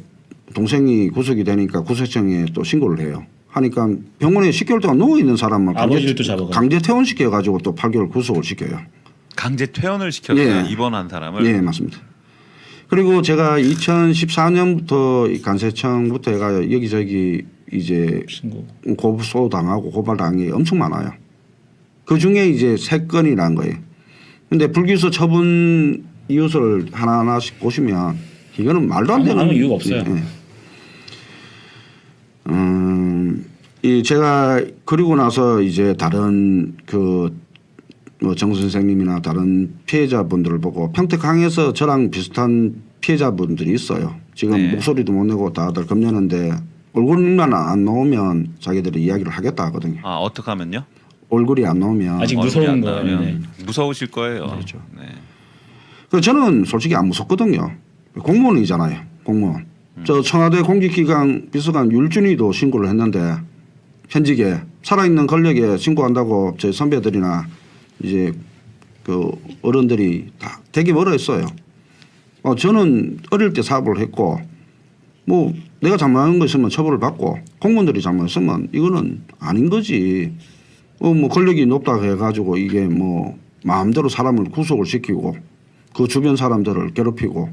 동생이 구속이 되니까 구속청에 또 신고를 해요. 하니까 병원에 10개월 동안 누워 있는 사람을 아버지를 또 잡아가지고 강제 퇴원시켜 가지고 또 8개월 구속을 시켜요. 강제 퇴원을 시켰어요. 예. 입원한 사람을. 예, 맞습니다. 그리고 제가 2014년부터 간세청부터 해가 여기저기 이제 신고. 고소 당하고 고발 당이 엄청 많아요. 그 중에 이제 3건이 난 거예요. 근데 불기소 처분 이유를 하나하나씩 보시면 이거는 말도 안 되는 아무 이유가 없어요. 이 제가 그리고 나서 이제 다른 그 뭐 정 선생님이나 다른 피해자분들을 보고 평택항에서 저랑 비슷한 피해자분들이 있어요. 지금 네. 목소리도 못 내고 다들 겁내는데 얼굴만 안 나오면 자기들이 이야기를 하겠다 하거든요. 아 어떻게 하면요? 얼굴이 안 나오면 아직 얼굴이 무서운 안 거예요. 나오면 네. 무서우실 거예요. 그렇죠. 네. 그 저는 솔직히 안 무섭거든요. 공무원이잖아요. 공무원. 저 청와대 공직기강 비서관 율준이도 신고를 했는데 현직에 살아있는 권력에 신고한다고 저희 선배들이나 이제 그 어른들이 다 되게 뭐라 했어요. 저는 어릴 때 사업을 했고 뭐 내가 잘못한 거 있으면 처벌을 받고 공무원들이 잘못했으면 이거는 아닌 거지. 뭐 권력이 높다고 해가지고 이게 뭐 마음대로 사람을 구속을 시키고 그 주변 사람들을 괴롭히고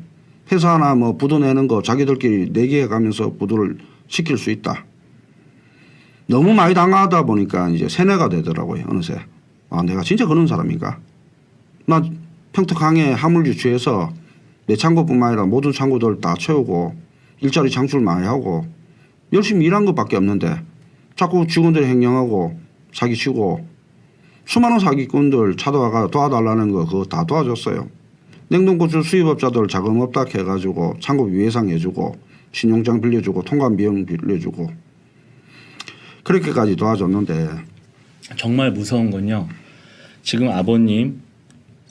회사 하나 뭐 부도 내는 거 자기들끼리 내기해 가면서 부도를 시킬 수 있다. 너무 많이 당하다 보니까 이제 세뇌가 되더라고요. 어느새. 아 내가 진짜 그런 사람인가. 나 평택항에 화물 유치해서 내 창고뿐만 아니라 모든 창고들 다 채우고 일자리 창출 많이 하고 열심히 일한 것밖에 없는데 자꾸 직원들이 횡령하고 사기치고 수많은 사기꾼들 찾아와가 도와달라는 거 그거 다 도와줬어요. 냉동고추 수입업자들 자금 없다 해가지고 창고비 외상해주고 신용장 빌려주고 통관 비용 빌려주고 그렇게까지 도와줬는데 정말 무서운 건요. 지금 아버님,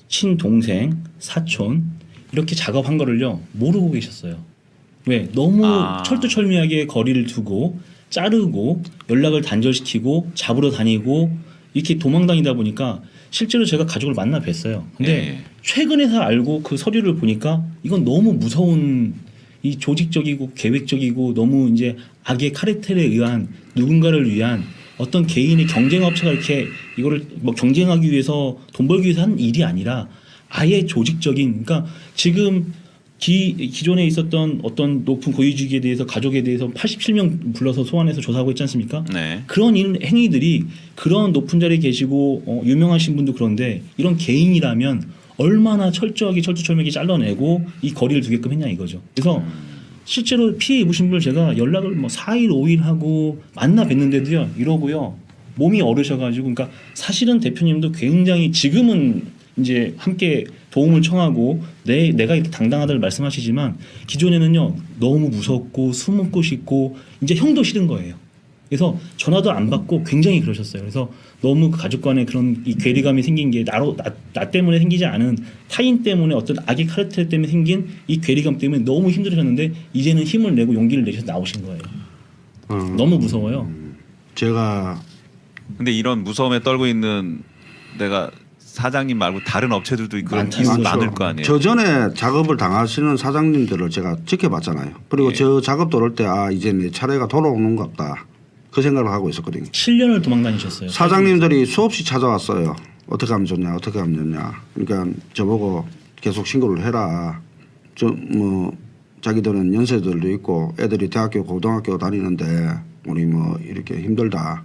친동생, 사촌 이렇게 작업한 거를요 모르고 계셨어요. 왜? 너무 철두철미하게 거리를 두고 자르고 연락을 단절시키고 잡으러 다니고 이렇게 도망다니다 보니까 실제로 제가 가족을 만나 뵀어요. 근데 예. 최근에서 알고 그 서류를 보니까 이건 너무 무서운 이 조직적이고 계획적이고 너무 이제 악의 카르텔에 의한 누군가를 위한 어떤 개인의 경쟁업체가 이렇게 이거를 뭐 경쟁하기 위해서 돈 벌기 위해서 한 일이 아니라 아예 조직적인 그러니까 지금 기존에 있었던 어떤 높은 고위직에 대해서 가족에 대해서 87명 불러서 소환해서 조사하고 있지 않습니까? 네. 그런 행위들이 그런 높은 자리에 계시고 유명하신 분도 그런데 이런 개인이라면 얼마나 철저하게 철두철미하게 잘라내고 이 거리를 두게끔 했냐 이거죠. 그래서 실제로 피해 입으신 분을 제가 연락을 뭐 4일 5일 하고 만나 뵀는데도요 이러고요 몸이 얼으셔가지고 그러니까 사실은 대표님도 굉장히 지금은 이제 함께 도움을 청하고 내가 이렇게 당당하다를 말씀하시지만 기존에는요 너무 무섭고 숨고 싶고 이제 형도 싫은 거예요. 그래서 전화도 안 받고 굉장히 그러셨어요. 그래서 너무 그 가족 간에 그런 이 괴리감이 생긴 게 나 때문에 생기지 않은 타인 때문에 어떤 악의 카르텔 때문에 생긴 이 괴리감 때문에 너무 힘들으셨는데 이제는 힘을 내고 용기를 내셔서 나오신 거예요. 너무 무서워요. 제가 근데 이런 무서움에 떨고 있는 내가 사장님 말고 다른 업체들도 그런 많죠. 기술이 많을 거 아니에요. 저 전에 작업을 당하시는 사장님들을 제가 지켜봤잖아요. 그리고 예. 저 작업 들어올 때 이제 내 차례가 돌아오는 것 같다. 그 생각을 하고 있었거든요. 7년을 도망 다니셨어요. 사장님들이 수없이 찾아왔어요. 어떻게 하면 좋냐, 어떻게 하면 좋냐. 그러니까 저보고 계속 신고를 해라. 자기들은 연세들도 있고 애들이 대학교, 고등학교 다니는데 우리 이렇게 힘들다.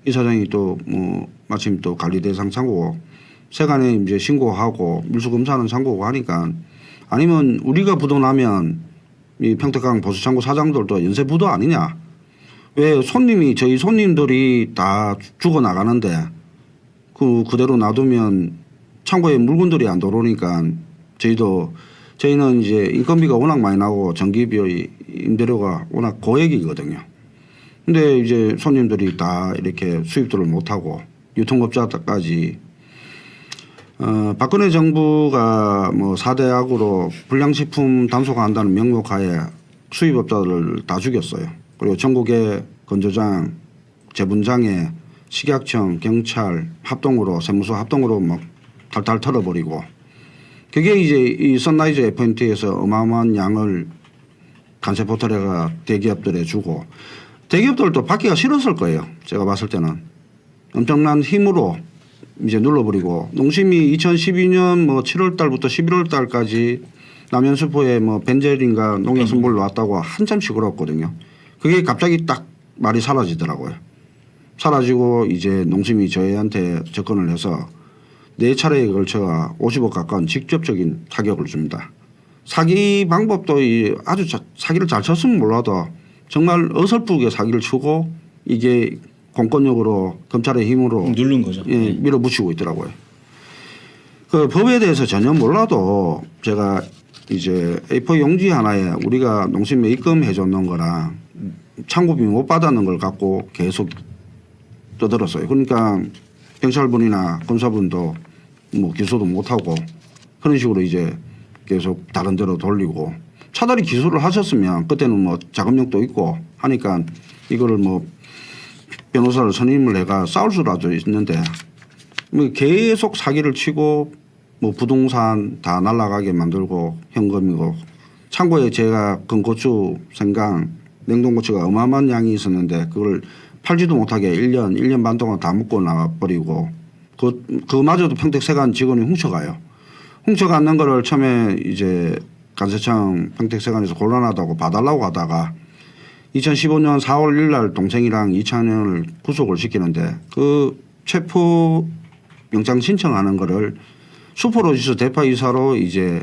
이 사장이 또 마침 또 관리 대상 창고고 세간에 이제 신고하고 밀수검사는 창고고 하니까 아니면 우리가 부도 나면 이 평택강 보수창고 사장들도 연쇄 부도 아니냐. 왜 저희 손님들이 다 죽어 나가는데 그대로 놔두면 창고에 물건들이 안 들어오니까 저희는 이제 인건비가 워낙 많이 나고 전기비 임대료가 워낙 고액이거든요. 근데 이제 손님들이 다 이렇게 수입들을 못하고 유통업자까지 박근혜 정부가 4대 악으로 불량식품 단속한다는 명목하에 수입업자들을 다 죽였어요. 그리고 전국의 건조장, 재분장에 식약청, 경찰 합동으로 세무서 합동으로 탈탈 털어버리고 그게 이제 이 선라이즈 FMT에서 어마어마한 양을 간세 포털에가 대기업들에 주고 대기업들도 받기가 싫었을 거예요. 제가 봤을 때는 엄청난 힘으로 이제 눌러버리고 농심이 2012년 7월 달부터 11월 달까지 남현수포에 벤젤인가 농약 선물 나왔다고 한참 시끄러웠거든요. 그게 갑자기 딱 말이 사라지더라고요. 사라지고 이제 농심이 저희한테 접근을 해서 4차례에 걸쳐 50억 가까운 직접적인 타격을 줍니다. 사기 방법도 아주 사기를 잘 쳤으면 몰라도 정말 어설프게 사기를 치고 이게 공권력으로 검찰의 힘으로 누른 거죠. 예, 밀어붙이고 있더라고요. 그 법에 대해서 전혀 몰라도 제가 이제 A4 용지 하나에 우리가 농심에 입금해 줬는 거랑 창고비 못 받았는 걸 갖고 계속 떠들었어요. 그러니까 경찰분이나 검사분도 기소도 못하고 그런 식으로 이제 계속 다른 데로 돌리고 차라리 기소를 하셨으면 그때는 자금력도 있고 하니까 이거를 변호사를 선임을 해가 싸울 수라도 있는데 계속 사기를 치고 부동산 다 날아가게 만들고 현금이고 창고에 제가 건고추, 생강, 냉동고추가 어마어마한 양이 있었는데 그걸 팔지도 못하게 1년 반 동안 다 먹고 나와버리고 그마저도 평택세관 직원이 훔쳐가요. 훔쳐가는 거를 처음에 이제 간세청 평택세관에서 곤란하다고 봐달라고 하다가 2015년 4월 1일 날 동생이랑 2차년을 구속을 시키는데 그 체포 영장 신청하는 거를 수포로지수 대파이사로 이제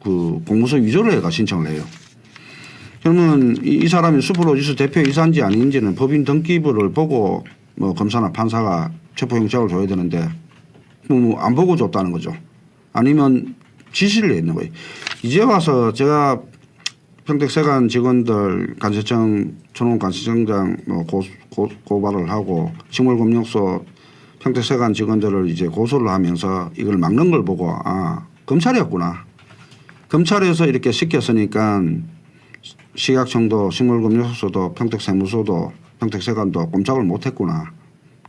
그 공무서 위조를 해가 신청을 해요. 그러면 이 사람이 수포로지수 대표이사인지 아닌지는 법인 등기부를 보고 검사나 판사가 체포영장을 줘야 되는데 안 보고 줬다는 거죠. 아니면 지시를 했는 거예요. 이제 와서 제가 평택세관 직원들 간세청 전원 간세청장 고발을 하고 식물검역소 평택세관 직원들을 이제 고소를 하면서 이걸 막는 걸 보고 검찰이었구나. 검찰에서 이렇게 시켰으니까 식약청도 식물검역소도 평택세무서도 평택세관도 꼼짝을 못했구나.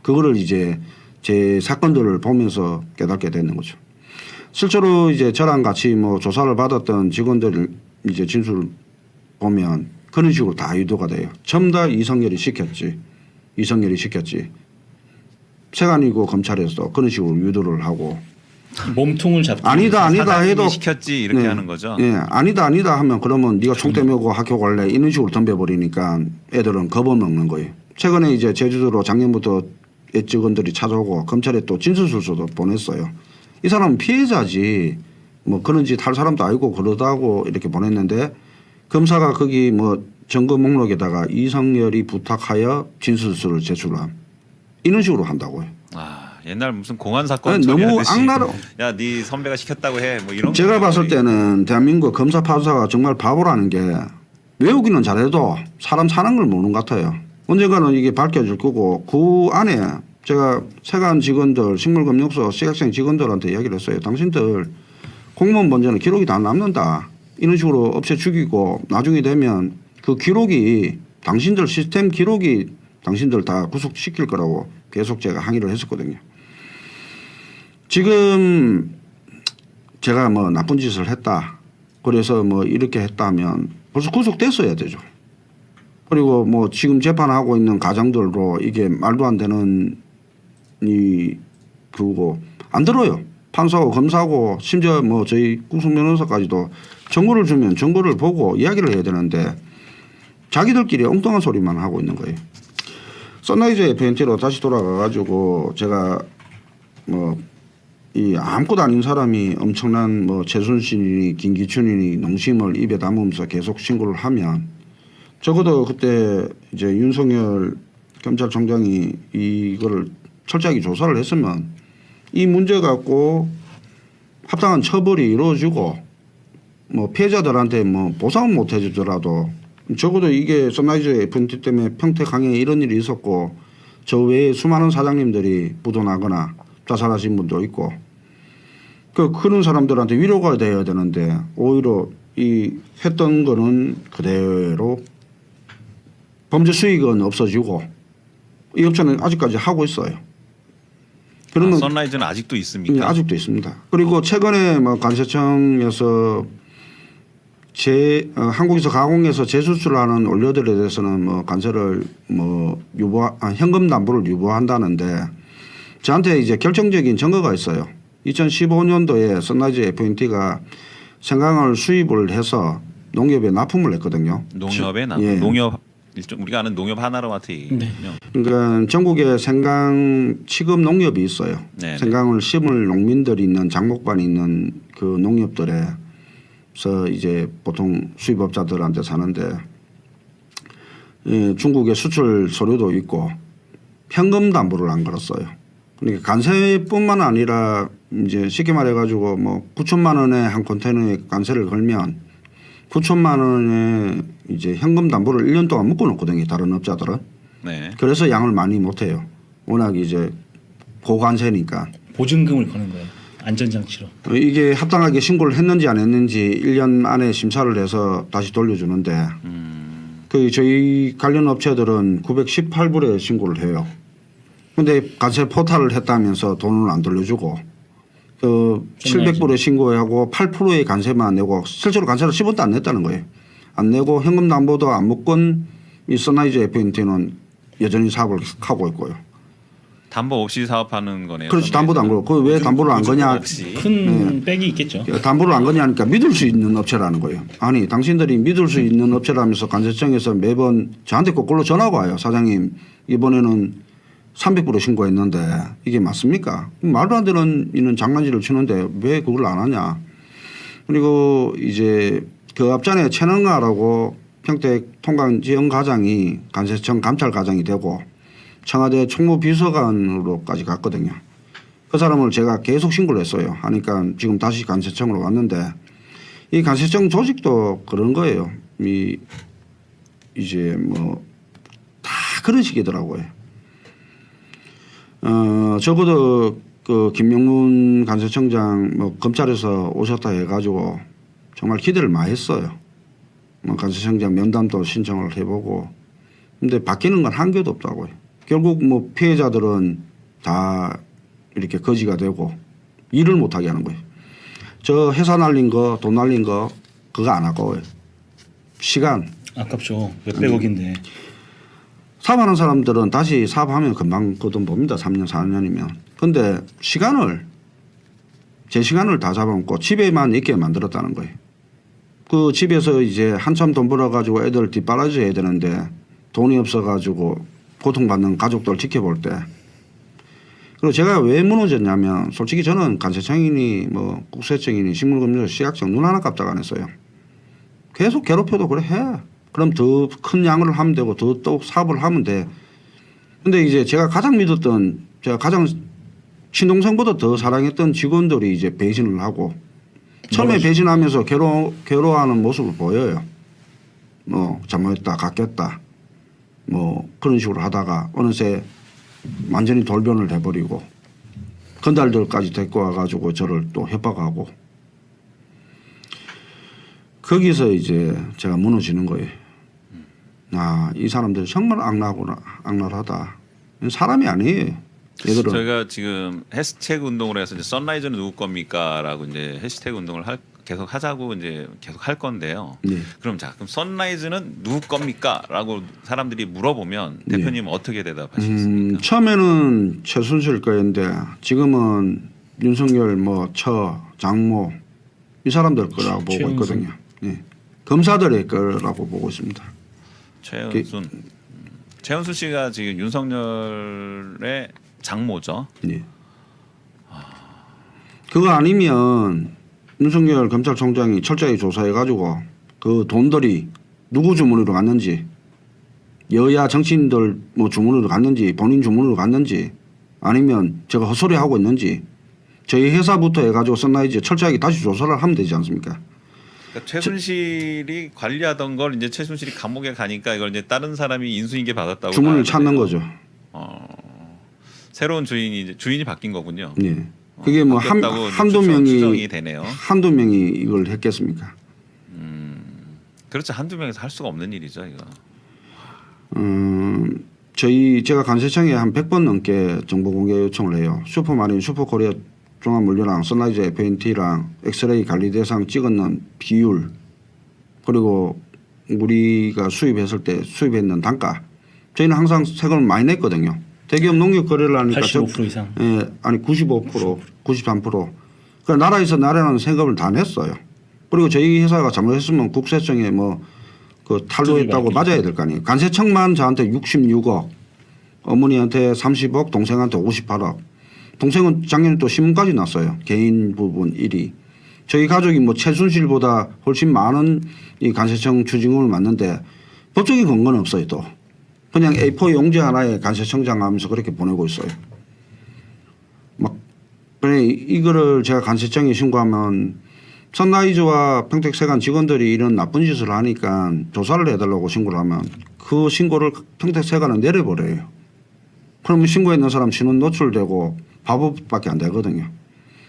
그거를 이제 제 사건들을 보면서 깨닫게 되는 거죠. 실제로 이제 저랑 같이 뭐 조사를 받았던 직원들 이제 진술을 보면 그런 식으로 다 유도가 돼요. 전부 다 이성열이 시켰지. 세관이고 검찰에서 그런 식으로 유도를 하고 몸통을 잡고 아니다 해도 시켰지 이렇게 네. 하는 거죠. 예, 아니다 하면 그러면 네가 총대 메고 학교 갈래 이런 식으로 덤벼버리니까 애들은 겁어먹는 거예요. 최근에 이제 제주도로 작년부터 직원들이 찾아오고 검찰에 또 진술서도 보냈어요. 이 사람은 피해자지 뭐 그런 짓 할 사람도 아니고 그러다고 이렇게 보냈는데 검사가 거기 뭐 증거 목록에다가 이성열이 부탁하여 진술서를 제출함 이런 식으로 한다고요. 옛날 무슨 공안 사건 아니, 너무 처리하듯이 악랄해. 야, 네 선배가 시켰다고 해. 뭐 이런. 제가 거예요, 봤을 거의. 때는 대한민국 검사 파수사가 정말 바보라는 게 외우기는 잘해도 사람 사는 걸 모르는 것 같아요. 언젠가는 이게 밝혀질 거고 그 안에 제가 세관 직원들 식물검역소 식약청 직원들한테 이야기를 했어요. 당신들 공무원 번제는 기록이 다 남는다. 이런 식으로 없애 죽이고 나중에 되면 그 기록이 당신들 시스템 기록이 당신들 다 구속시킬 거라고 계속 제가 항의를 했었거든요. 지금 제가 뭐 나쁜 짓을 했다. 그래서 뭐 이렇게 했다 하면 벌써 구속됐어야 되죠. 그리고 뭐 지금 재판하고 있는 가장들도 이게 말도 안 되는 그거 안 들어요. 판사하고 검사하고 심지어 뭐 저희 구속 변호사까지도 정보를 주면 정보를 보고 이야기를 해야 되는데 자기들끼리 엉뚱한 소리만 하고 있는 거예요. 선라이즈 FNT로 다시 돌아가 가지고 제가 뭐 이 아무것도 아닌 사람이 엄청난 뭐 최순실이니 김기춘이니 농심을 입에 담으면서 계속 신고를 하면 적어도 그때 이제 윤석열 검찰총장이 이거를 철저하게 조사를 했으면 이 문제 갖고 합당한 처벌이 이루어지고 뭐 피해자들한테 뭐 보상은 못 해주더라도 적어도 이게 선라이즈 FNT 때문에 평택항에 이런 일이 있었고 저 외에 수많은 사장님들이 부도나거나 자살하신 분도 있고 그런 사람들한테 위로가 돼야 되는데 오히려 이 했던 거는 그대로 범죄 수익은 없어지고 이 업체는 아직까지 하고 있어요. 그러면 선라이즈는 아직도 있습니까? 네, 아직도 있습니다. 그리고 최근에 뭐 관세청에서 한국에서 가공해서 재수출하는 원료들에 대해서는 뭐 관세를 뭐 현금 담보를 유보한다는데 저한테 이제 결정적인 증거가 있어요. 2015년도에 선라이즈 FNT가 생강을 수입을 해서 농협에 납품을 했거든요. 농협에 예. 농협 일종 우리가 아는 농협 하나로마트 얘기군요. 그러니까 전국에 생강 취급 농협이 있어요. 네네. 생강을 심을 농민들이 있는 장목반이 있는 그 농협들에서 이제 보통 수입업자들한테 사는데 중국에 수출 서류도 있고 현금 담보를 안 걸었어요. 그러니까 관세뿐만 아니라 이제 쉽게 말해가지고 뭐 9천만 원에 한 컨테이너에 관세를 걸면 9천만 원에 이제 현금 담보를 1년 동안 묶어놓거든요. 다른 업자들은. 네. 그래서 양을 많이 못해요. 워낙 이제 고관세니까. 보증금을 거는 거예요. 안전장치로. 이게 합당하게 신고를 했는지 안 했는지 1년 안에 심사를 해서 다시 돌려주는데 그 저희 관련 업체들은 918불에 신고를 해요. 근데 관세 포탈을 했다면서 돈을 안 돌려주고 그 700불에 신고하고 8%의 관세만 내고 실제로 관세를 10원도 안 냈다는 거예요. 안 내고 현금 담보도 안 묶은 이 선라이즈 FNT는 여전히 사업을 하고 있고요. 담보 없이 사업하는 거네요. 그렇지. 담보도 안 걸고. 그 왜 담보를 안 거냐. 없이. 큰 백이 있겠죠. 담보를 안 거냐니까 믿을 수 있는 업체라는 거예요. 아니 당신들이 믿을 수 있는 업체라면서 관세청에서 매번 저한테 거꾸로 전화가 와요. 사장님 이번에는 300불에 신고했는데 이게 맞습니까? 말도 안 되는 이런 장난질을 치는데 왜 그걸 안 하냐. 그리고 이제 그 앞전에 최능아라고 평택 통강 지역과장이 관세청 감찰과장이 되고 청와대 총무비서관으로까지 갔거든요. 그 사람을 제가 계속 신고를 했어요. 하니까 지금 다시 간세청으로 왔는데 이 간세청 조직도 그런 거예요. 이제 뭐 다 그런 식이더라고요. 적어도 그 김명문 간세청장 뭐 검찰에서 오셨다 해가지고 정말 기대를 많이 했어요. 뭐 간세청장 면담도 신청을 해보고 근데 바뀌는 건 한 개도 없다고요. 결국 뭐 피해자들은 다 이렇게 거지가 되고 일을 못하게 하는 거예요. 저 회사 날린 거, 돈 날린 거 그거 안 아까워요. 시간. 아깝죠. 몇백억인데. 사업하는 사람들은 다시 사업하면 금방 그 돈 봅니다. 3년 4년이면. 근데 시간을 제 시간을 다 잡아먹고 집에만 있게 만들었다는 거예요. 그 집에서 이제 한참 돈 벌어가지고 애들 뒷바라지 해야 되는데 돈이 없어가지고 고통받는 가족들 지켜볼 때 그리고 제가 왜 무너졌냐면 솔직히 저는 간세청이니 뭐 국세청이니 식물금융 시각청 눈 하나 깜짝 안 했어요. 계속 괴롭혀도 그래 해. 그럼 더 큰 양을 하면 되고 더 또 사업을 하면 돼. 근데 이제 제가 가장 믿었던 제가 가장 친동생보다 더 사랑했던 직원들이 이제 배신을 하고 처음에 배신하면서 괴로워하는 모습을 보여요. 뭐 잘못했다, 갚겠다, 뭐 그런 식으로 하다가 어느새 완전히 돌변을 해버리고 건달들까지 데리고 와가지고 저를 또 협박하고 거기서 이제 제가 무너지는 거예요. 아, 이 사람들 정말 악랄하다. 사람이 아니에요. 얘들은. 저희가 지금 해시태그 운동을 해서 이제 선라이즈는 누구 겁니까라고 이제 해시태그 운동을 계속 하자고 이제 계속 할 건데요. 네. 그럼 선라이즈는 누구 겁니까라고 사람들이 물어보면 대표님은 어떻게 대답하시겠습니까? 처음에는 최순실 거였는데 지금은 윤석열 뭐 장모 이 사람들 거라고 보고 최은순. 있거든요. 네. 검사들의 거라고 보고 있습니다. 최은순 씨가 지금 윤석열의 장모죠. 네. 그거 아니면 윤석열 검찰총장이 철저히 조사해가지고 그 돈들이 누구 주머니로 갔는지 여야 정치인들 뭐 주머니로 갔는지 본인 주머니로 갔는지 아니면 제가 헛소리 하고 있는지 저희 회사부터 해가지고 선라이즈 철저하게 다시 조사를 하면 되지 않습니까? 그러니까 최순실이 관리하던 걸 이제 최순실이 감옥에 가니까 이걸 이제 다른 사람이 인수인계 받았다고 주문을 찾는 거죠. 새로운 주인이 바뀐 거군요. 네. 그게 뭐 바뀌었다고 한두 추정이 되네요. 한두 명이 이걸 했겠습니까? 그렇죠. 한두 명에서 할 수가 없는 일이죠, 이거. 제가 간세청에 한 100번 넘게 정보 공개 요청을 해요. 슈퍼마린, 슈퍼코리아 종합물류랑 선라이즈 FNT랑 엑스레이 관리 대상 찍었는 비율 그리고 우리가 수입했을 때 수입했는 단가 저희는 항상 세금을 많이 냈거든요. 대기업 농협 거래를 하니까 85% 이상. 예, 아니 95%, 93%. 그 나라에서 나라는 세금을 다 냈어요. 그리고 저희 회사가 잘못했으면 국세청에 뭐 그 탈루했다고 맞아야 될 거 아니에요. 간세청만 저한테 66억, 어머니한테 30억, 동생한테 58억. 동생은 작년에 또 신문까지 났어요. 개인 부분 1위. 저희 가족이 뭐 최순실보다 훨씬 많은 이 간세청 추징금을 맞는데 법적인 근거는 없어요. 또 그냥 A4 용지 하나에 간세청장 하면서 그렇게 보내고 있어요. 막 그래 이거를 제가 간세청에 신고하면 선라이즈와 평택세관 직원들이 이런 나쁜 짓을 하니까 조사를 해달라고 신고를 하면 그 신고를 평택세관은 내려버려요. 그러면 신고했는 사람 신원 노출되고 바보밖에 안 되거든요.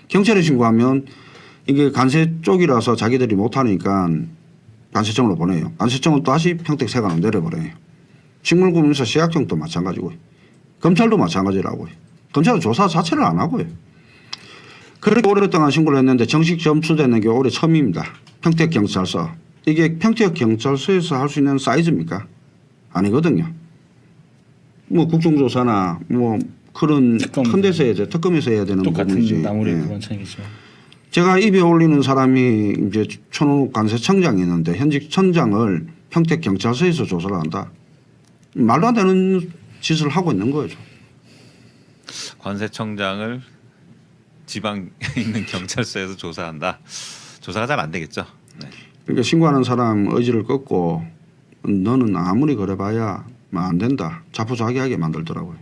경찰에 신고하면 이게 간세 쪽이라서 자기들이 못하니까 간세청으로 보내요. 간세청은 또 다시 평택세관으로 내려버려요. 식물금융사 시각청도 마찬가지고 검찰도 마찬가지라고요. 검찰은 조사 자체를 안 하고요. 그렇게 오랫동안 신고를 했는데 정식 접수되는 게 올해 처음입니다. 평택경찰서. 이게 평택경찰서에서 할 수 있는 사이즈입니까? 아니거든요. 뭐 국정조사나 뭐 그런 큰 데서 해야 돼. 특검에서 해야 되는 부분이지. 똑같은 나무래 예. 그건 차이겠죠. 제가 입에 올리는 사람이 이제 천호욱 간세청장이 있는데 현직 청장을 평택경찰서에서 조사를 한다. 말도 안 되는 짓을 하고 있는 거죠. 관세청장을 지방에 있는 경찰서에서 조사한다. 조사가 잘 안 되겠죠. 네. 그러니까 신고하는 사람 의지를 꺾고 너는 아무리 그래봐야 안 된다. 자포자기하게 만들더라고요.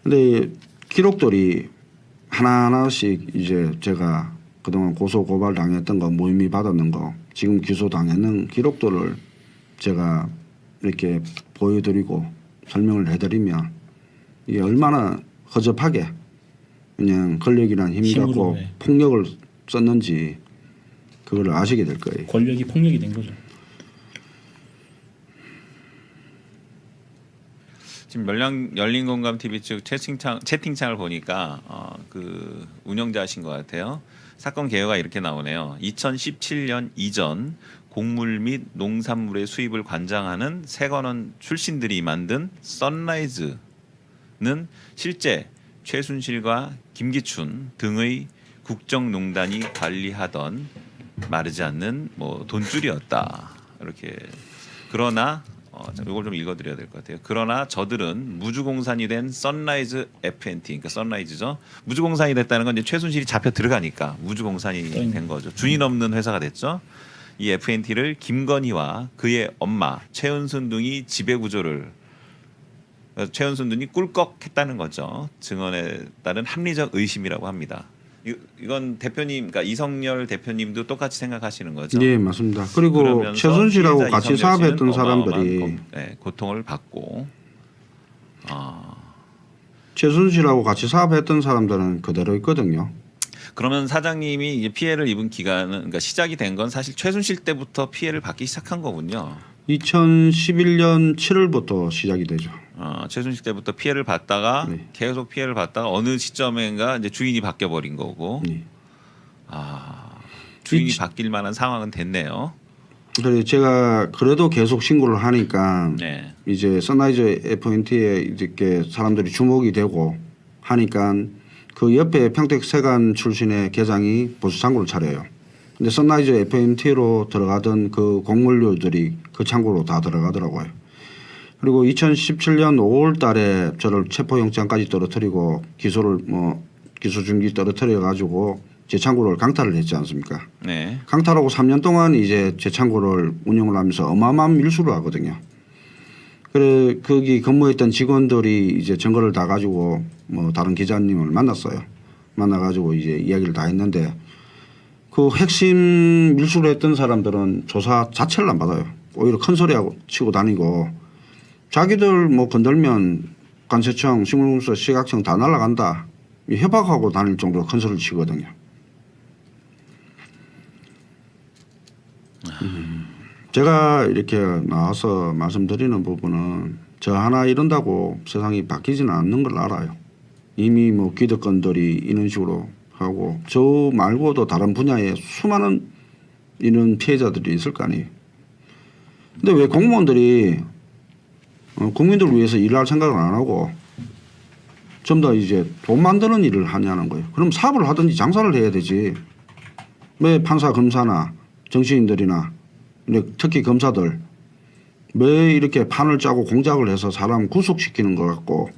근데 기록들이 하나하나씩 이제 제가 그동안 고소 고발 당했던 거, 무혐의 받았는 거, 지금 기소 당했는 기록들을 제가 이렇게 보여드리고 설명을 해드리면 이게 얼마나 허접하게 그냥 권력이란 힘이 힘으로, 갖고 네. 폭력을 썼는지 그걸 아시게 될 거예요. 권력이 폭력이 된 거죠. 지금 열린공감 TV 측 채팅창을 보니까 그 운영자신 것 같아요. 사건 개요가 이렇게 나오네요. 2017년 이전 곡물 및 농산물의 수입을 관장하는 세관원 출신들이 만든 선라이즈는 실제 최순실과 김기춘 등의 국정농단이 관리하던 마르지 않는 뭐 돈줄이었다. 이렇게 그러나 이걸 좀 읽어드려야 될 것 같아요. 그러나 저들은 무주공산이 된 선라이즈 FNT, 그러니까 선라이즈죠. 무주공산이 됐다는 건 이제 최순실이 잡혀 들어가니까 무주공산이 된 거죠. 주인 없는 회사가 됐죠. 이 FNT를 김건희와 그의 엄마 최은순 등이 지배 구조를 최은순 등이 꿀꺽했다는 거죠. 증언에 따른 합리적 의심이라고 합니다. 이건 대표님, 그러니까 이성열 대표님도 똑같이 생각하시는 거죠. 네, 맞습니다. 그리고 그러면서 최순실하고 피해자 같이 이성열 씨는 사업했던 사람들이 어마어마한 고통을 받고 최순실하고 같이 사업했던 사람들은 그대로 있거든요. 그러면 사장님이 이제 피해를 입은 기간은 그러니까 시작이 된 건 사실 최순실 때부터 피해를 받기 시작한 거군요. 2011년 7월부터 시작이 되죠. 최순실 때부터 피해를 받다가 네. 계속 피해를 받다가 어느 시점인가 이제 주인이 바뀌어 버린 거고. 네. 주인이 바뀔 만한 상황은 됐네요. 그래서 제가 그래도 계속 신고를 하니까 네. 이제 선라이즈 FNT에 이렇게 사람들이 주목이 되고 하니까 그 옆에 평택세관 출신의 계장이 보수창고를 차려요. 근데 선라이즈 FNT로 들어가던 그 곡물류들이 그 창고로 다 들어가더라고요. 그리고 2017년 5월 달에 저를 체포영장까지 떨어뜨리고 기소를 기소 중기 떨어뜨려 가지고 제 창고를 강탈을 했지 않습니까? 네. 강탈하고 3년 동안 이제 제 창고를 운영을 하면서 어마어마한 밀수를 하거든요. 그래 거기 근무했던 직원들이 이제 증거를 다 가지고 다른 기자님을 만났어요. 만나가지고 이제 이야기를 다 했는데 그 핵심 밀수를 했던 사람들은 조사 자체를 안 받아요. 오히려 큰 소리하고 치고 다니고 자기들 건들면 관세청, 식물공사, 시각청 다 날아간다. 협박하고 다닐 정도로 큰 소리를 치거든요. 제가 이렇게 나와서 말씀드리는 부분은 저 하나 이런다고 세상이 바뀌지는 않는 걸 알아요. 이미 기득권들이 이런 식으로 하고 저 말고도 다른 분야에 수많은 이런 피해자들이 있을 거 아니에요. 근데 왜 공무원들이 국민들을 위해서 일할 생각을 안 하고 좀 더 이제 돈 만드는 일을 하냐는 거예요. 그럼 사업을 하든지 장사를 해야 되지. 왜 판사, 검사나 정치인들이나 특히 검사들 왜 이렇게 판을 짜고 공작을 해서 사람 구속시키는 것 같고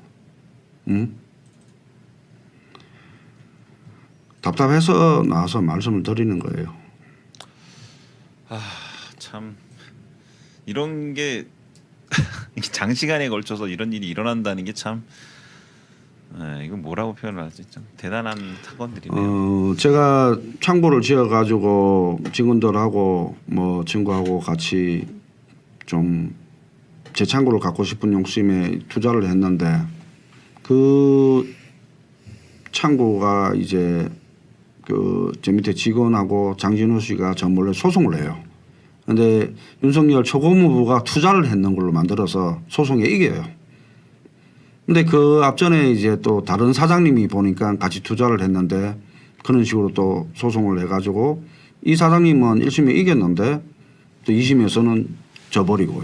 답답해서 나와서 말씀을 드리는 거예요. 참 이런 게 장시간에 걸쳐서 이런 일이 일어난다는 게 참 이거 뭐라고 표현을 하지? 좀 대단한 사건들이네요. 제가 창고를 지어 가지고 직원들하고 친구하고 같이 좀 제 창고를 갖고 싶은 욕심에 투자를 했는데 그 창고가 이제 제 밑에 직원하고 장진호 씨가 저 몰래 소송을 해요. 근데 윤석열 초고무부가 투자를 했는 걸로 만들어서 소송에 이겨요. 근데 그 앞전에 이제 또 다른 사장님이 보니까 같이 투자를 했는데 그런 식으로 또 소송을 해가지고 이 사장님은 1심에 이겼는데 또 2심에서는 져버리고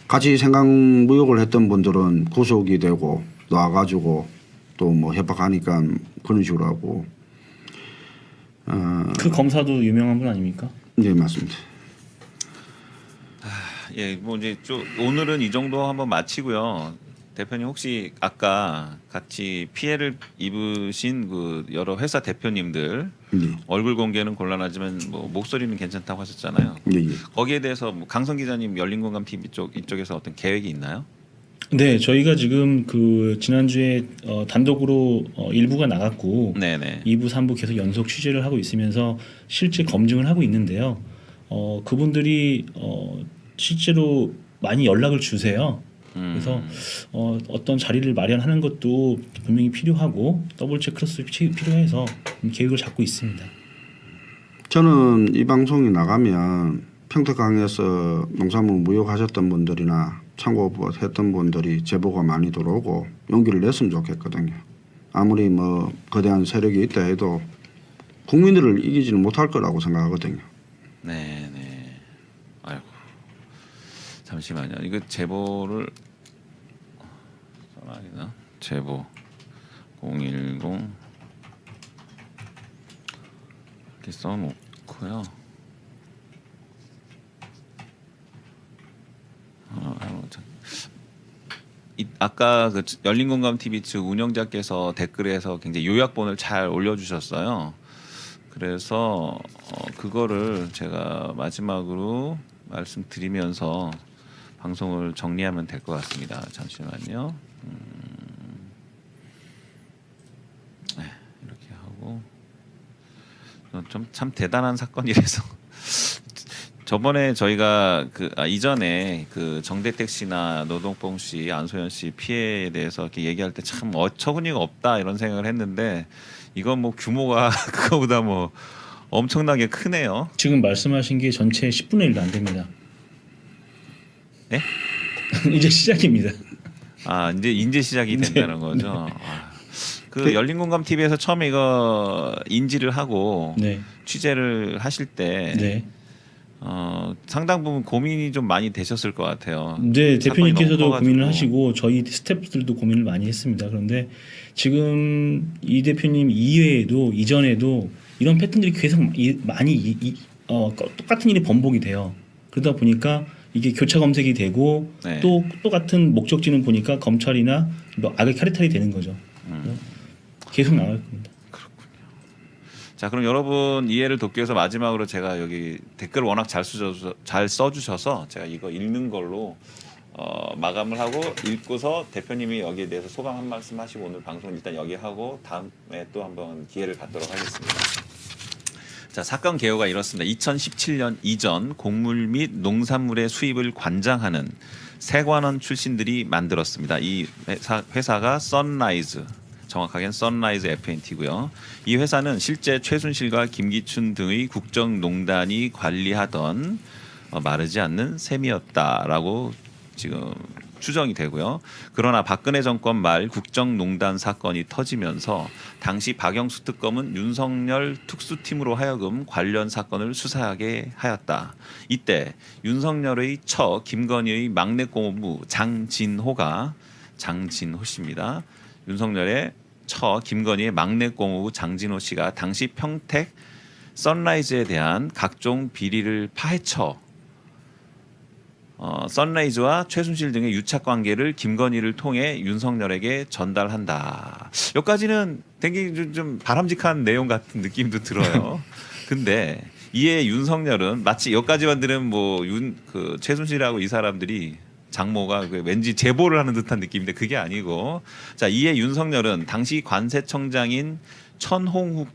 같이 생각무역을 했던 분들은 구속이 되고 나와가지고 또 협박하니까 그런 식으로 하고 그 검사도 유명한 분 아닙니까? 네, 맞습니다. 예, 이제 오늘은 이 정도 한번 마치고요. 대표님 혹시 아까 같이 피해를 입으신 그 여러 회사 대표님들 네. 얼굴 공개는 곤란하지만 목소리는 괜찮다고 하셨잖아요. 예, 예. 거기에 대해서 강성 기자님 열린공감 TV 이쪽에서 어떤 계획이 있나요? 네, 저희가 지금 그 지난주에 단독으로 일부가 나갔고 네네. 2부, 3부 계속 연속 취재를 하고 있으면서 실제 검증을 하고 있는데요. 그분들이 실제로 많이 연락을 주세요. 그래서 어떤 자리를 마련하는 것도 분명히 필요하고 더블 체크리스트 필요해서 계획을 잡고 있습니다. 저는 이 방송이 나가면 평택항에서 농산물 무역하셨던 분들이나 창고했던 분들이 제보가 많이 들어오고 용기를 냈으면 좋겠거든요. 아무리 뭐 거대한 세력이 있다 해도 국민들을 이기지는 못할 거라고 생각하거든요. 네네. 아이고. 잠시만요. 이거 제보를 써놔야겠나? 제보 010 이렇게 써놓고요. 아까 그 열린공감 TV 측 운영자께서 댓글에서 굉장히 요약본을 잘 올려주셨어요. 그래서 그거를 제가 마지막으로 말씀드리면서 방송을 정리하면 될 것 같습니다. 잠시만요. 네, 이렇게 하고 좀 참 대단한 사건이라서 저번에 저희가 이전에 그 정대택 씨나 노동봉 씨, 안소연 씨 피해에 대해서 이렇게 얘기할 때 참 어처구니가 없다 이런 생각을 했는데 이건 뭐 규모가 그거보다 뭐 엄청나게 크네요. 지금 말씀하신 게 전체 10분의 1도 안 됩니다. 네? 이제 시작입니다. 아 이제 시작이 된다는 거죠. 그 열린공감 TV에서 처음에 이거 인지를 하고 네. 취재를 하실 때 네. 상당 부분 고민이 좀 많이 되셨을 것 같아요. 네, 사건이 대표님께서도 너무 커가지고. 고민을 하시고 저희 스태프들도 고민을 많이 했습니다. 그런데 지금 이 대표님 이외에도 이전에도 이런 패턴들이 계속 많이 똑같은 일이 번복이 돼요. 그러다 보니까 이게 교차 검색이 되고 네. 또 같은 목적지는 보니까 검찰이나 뭐 악의 카리탈이 되는 거죠. 계속 나올 겁니다. 자, 그럼 여러분 이해를 돕기 위해서 마지막으로 제가 여기 댓글 워낙 잘 써주셔서 제가 이거 읽는 걸로 마감을 하고 읽고서 대표님이 여기에 대해서 소감 한 말씀 하시고 오늘 방송 일단 여기 하고 다음에 또 한번 기회를 갖도록 하겠습니다. 자, 사건 개요가 이렇습니다. 2017년 이전 곡물 및 농산물의 수입을 관장하는 세관원 출신들이 만들었습니다. 이 회사가 선라이즈, 정확하게는 선라이즈 FNT고요. 이 회사는 실제 최순실과 김기춘 등의 국정농단이 관리하던 마르지 않는 셈이었다라고 지금 추정이 되고요. 그러나 박근혜 정권 말 국정농단 사건이 터지면서 당시 박영수 특검은 윤석열 특수팀으로 하여금 관련 사건을 수사하게 하였다. 이때 윤석열의 처 김건희의 막내 고모부 장진호 씨입니다. 윤석열의 처 김건희의 막내 고모부 장진호 씨가 당시 평택 선라이즈에 대한 각종 비리를 파헤쳐 선라이즈와 최순실 등의 유착 관계를 김건희를 통해 윤석열에게 전달한다. 여기까지는 되게 좀 바람직한 내용 같은 느낌도 들어요. 근데 이에 윤석열은 마치 여기까지만 들으면 그 최순실하고 이 사람들이 장모가 왠지 제보를 하는 듯한 느낌인데 그게 아니고, 자, 이에 윤석열은 당시 관세청장인 천홍욱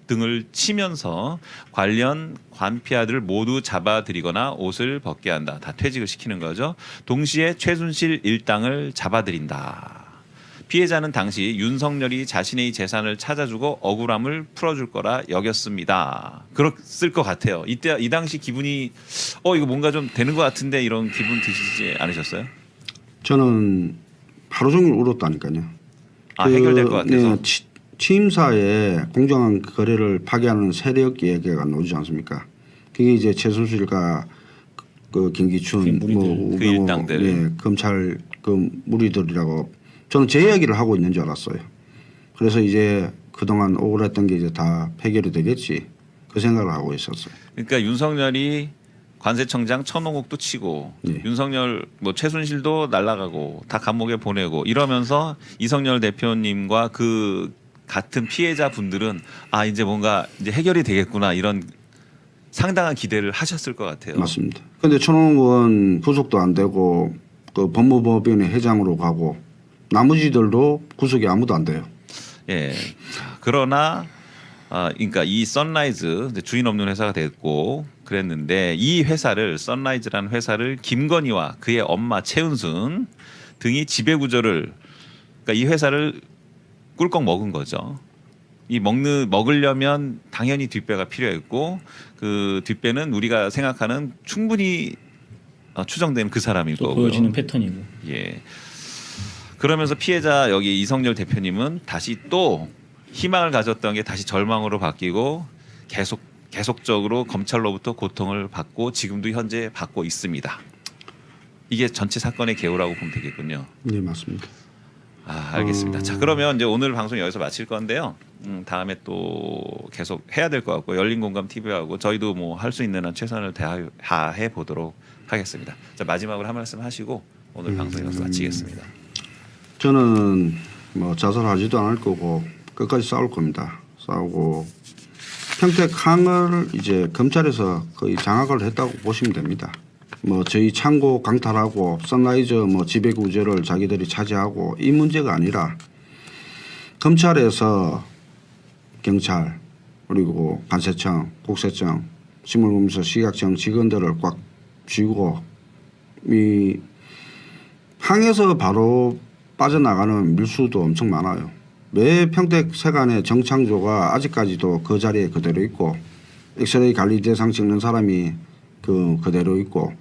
등을 치면서 관련 관피아들을 모두 잡아들이거나 옷을 벗게 한다. 다 퇴직을 시키는 거죠. 동시에 최순실 일당을 잡아들인다. 피해자는 당시 윤석열이 자신의 재산을 찾아주고 억울함을 풀어줄 거라 여겼습니다. 그랬을 것 같아요. 이 당시 기분이 이거 뭔가 좀 되는 것 같은데 이런 기분 드시지 않으셨어요? 저는 하루 종일 울었다니까요. 해결될 것 같아서. 네, 취임사에 공정한 거래를 파괴하는 세력 얘기가 나오지 않습니까? 그게 이제 최순실과 그 김기춘, 무리들. 그 일당들. 예, 검찰 그 무리들이라고 저는 제 이야기를 하고 있는 줄 알았어요. 그래서 이제 그동안 억울했던 게 이제 다 해결이 되겠지 그 생각을 하고 있었어요. 그러니까 윤석열이 관세청장 천홍욱도 치고 네. 윤석열 최순실도 날아가고 다 감옥에 보내고 이러면서 이성열 대표님과 그 같은 피해자 분들은 이제 뭔가 이제 해결이 되겠구나 이런 상당한 기대를 하셨을 것 같아요. 맞습니다. 그런데 천홍은 구속도 안 되고 그 법무법인의 회장으로 가고 나머지들도 구속이 아무도 안 돼요. 예. 자, 그러나 그러니까 이 선라이즈 이제 주인 없는 회사가 됐고 그랬는데 이 회사를 선라이즈라는 회사를 김건희와 그의 엄마 최은순 등이 지배구조를 그러니까 이 회사를 꿀꺽 먹은 거죠. 이 먹으려면 당연히 뒷배가 필요했고 그 뒷배는 우리가 생각하는 충분히 추정되는 그 사람일 또 거고요. 보여지는 패턴이고. 예. 그러면서 피해자 여기 이성열 대표님은 다시 또 희망을 가졌던 게 다시 절망으로 바뀌고 계속적으로 검찰로부터 고통을 받고 지금도 현재 받고 있습니다. 이게 전체 사건의 개요라고 보면 되겠군요. 네, 맞습니다. 알겠습니다. 자, 그러면 이제 오늘 방송 여기서 마칠 건데요. 다음에 또 계속 해야 될 것 같고 열린공감 TV하고 저희도 뭐 할 수 있는 한 최선을 다해 보도록 하겠습니다. 자, 마지막으로 한 말씀 하시고 오늘 방송 여기서 마치겠습니다. 저는 뭐 자살하지도 않을 거고 끝까지 싸울 겁니다. 싸우고 평택항을 이제 검찰에서 거의 장악을 했다고 보시면 됩니다. 뭐 저희 창고 강탈하고 선라이즈 뭐 지배구조를 자기들이 차지하고 이 문제가 아니라 검찰에서 경찰 그리고 관세청, 국세청, 식물금수 식약청 직원들을 꽉 쥐고 이 항에서 바로 빠져나가는 밀수도 엄청 많아요. 매 평택 세관의 정창조가 아직까지도 그 자리에 그대로 있고 엑스레이 관리 대상 찍는 사람이 그대로 있고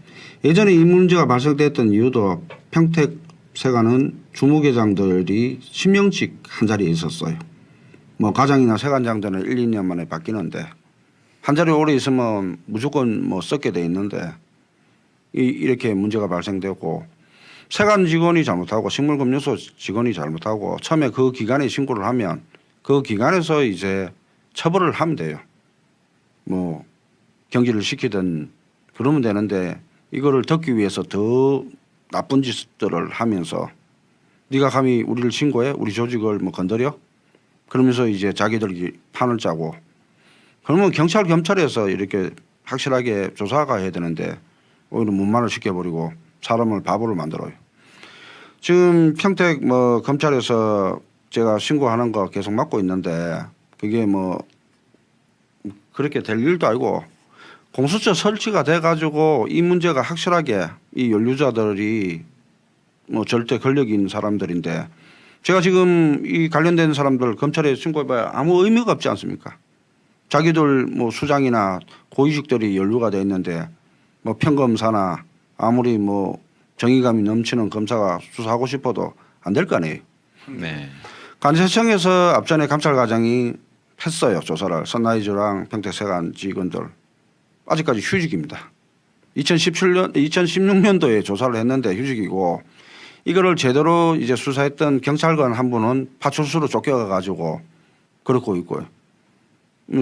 예전에 이 문제가 발생됐던 이유도 평택 세관은 주무계장들이 10명씩 한 자리에 있었어요. 뭐 과장이나 세관장들은 1, 2년 만에 바뀌는데 한 자리에 오래 있으면 무조건 뭐 썩게 돼 있는데 이렇게 문제가 발생되고 세관 직원이 잘못하고 식물금융소 직원이 잘못하고 처음에 그 기관에 신고를 하면 그 기관에서 이제 처벌을 하면 돼요. 뭐 경기를 시키든 그러면 되는데 이거를 덮기 위해서 더 나쁜 짓들을 하면서 네가 감히 우리를 신고해? 우리 조직을 뭐 건드려? 그러면서 이제 자기들이 판을 짜고 그러면 경찰 검찰에서 이렇게 확실하게 조사가 해야 되는데 오히려 문만을 시켜버리고 사람을 바보를 만들어요. 지금 평택 뭐 검찰에서 제가 신고하는 거 계속 맡고 있는데 그게 뭐 그렇게 될 일도 아니고 공수처 설치가 돼 가지고 이 문제가 확실하게 이 연루자들이 뭐 절대 권력 있는 사람들인데 제가 지금 이 관련된 사람들 검찰에 신고해봐야 아무 의미가 없지 않습니까? 자기들 뭐 수장이나 고위직들이 연루가 돼 있는데 뭐 평검사나 아무리 뭐 정의감이 넘치는 검사가 수사하고 싶어도 안 될 거 아니에요. 네. 관세청에서 앞전에 감찰과장이 했어요. 조사를. 선라이즈랑 평택세관 직원들. 아직까지 휴직입니다. 2016년도에 조사를 했는데 휴직이고 이거를 제대로 이제 수사했던 경찰관 한 분은 파출소로 쫓겨가 가지고 그러고 있고요.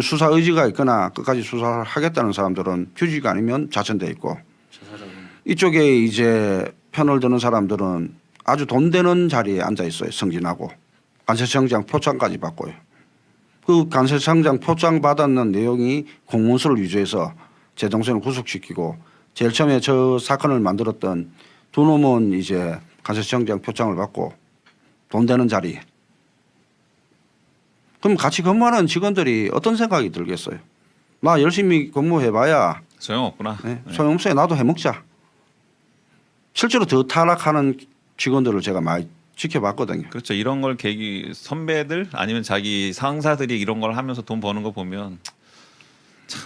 수사 의지가 있거나 끝까지 수사를 하겠다는 사람들은 휴직 아니면 자천돼 있고 이쪽에 이제 편을 드는 사람들은 아주 돈 되는 자리에 앉아 있어요. 승진하고 관세청장 표창까지 받고요. 그 관세청장 표창 받았는 내용이 공문서를 위조해서 제 동생을 구속시키고 제일 처음에 저 사건을 만들었던 두 놈은 이제 관세청장 표창을 받고 돈 되는 자리. 그럼 같이 근무하는 직원들이 어떤 생각이 들겠어요? 나 열심히 근무해봐야 소용없구나. 네, 소용없어요. 나도 해먹자. 실제로 더 타락하는 직원들을 제가 많이 지켜봤거든요. 그렇죠. 이런 걸 계기 선배들 아니면 자기 상사들이 이런 걸 하면서 돈 버는 거 보면 참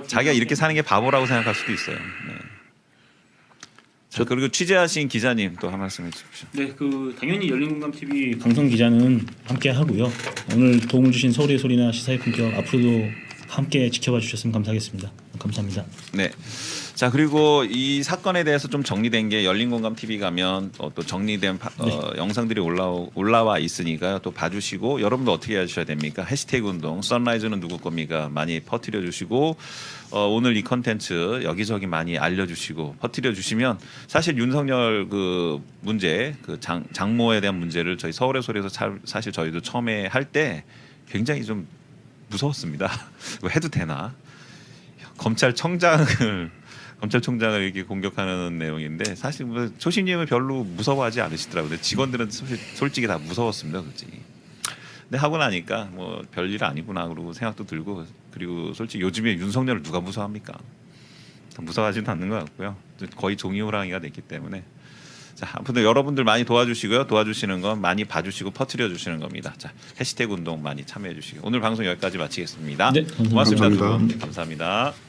자기가 이렇게 사는 게 바보라고 생각할 수도 있어요. 네. 자, 그리고 취재하신 기자님 또 한 말씀 해주십시오. 네, 당연히 열린공감 TV 강성 기자는 함께 하고요. 오늘 도움을 주신 서울의 소리나 시사의 품격 앞으로도 함께 지켜봐 주셨으면 감사하겠습니다. 감사합니다. 네. 자, 그리고 이 사건에 대해서 좀 정리된 게 열린공감 TV 가면 또 정리된 영상들이 올라와 있으니까 또 봐주시고 여러분도 어떻게 하셔야 됩니까? 해시태그 운동 선라이즈는 누구 겁니까? 많이 퍼뜨려 주시고 오늘 이 컨텐츠 여기저기 많이 알려주시고 퍼뜨려 주시면 사실 윤석열 그 문제 그 장모에 대한 문제를 저희 서울의 소리에서 사실 저희도 처음에 할 때 굉장히 좀 무서웠습니다. 이거 해도 되나? 검찰청장을 검찰총장을 이렇게 공격하는 내용인데 사실 뭐 초심님은 별로 무서워하지 않으시더라고요. 근데 직원들은 솔직히 다 무서웠습니다, 솔직히. 근데 하고 나니까 뭐 별일 아니구나 그러고 생각도 들고 그리고 솔직히 요즘에 윤석열을 누가 무서워합니까? 무서워하지도 않는 것 같고요. 거의 종이호랑이가 됐기 때문에. 자, 아무튼 여러분들 많이 도와주시고요. 도와주시는 건 많이 봐주시고 퍼뜨려 주시는 겁니다. 자, 해시태그 운동 많이 참여해 주시고 오늘 방송 여기까지 마치겠습니다. 네, 감사합니다. 고맙습니다. 두 분. 감사합니다. 감사합니다.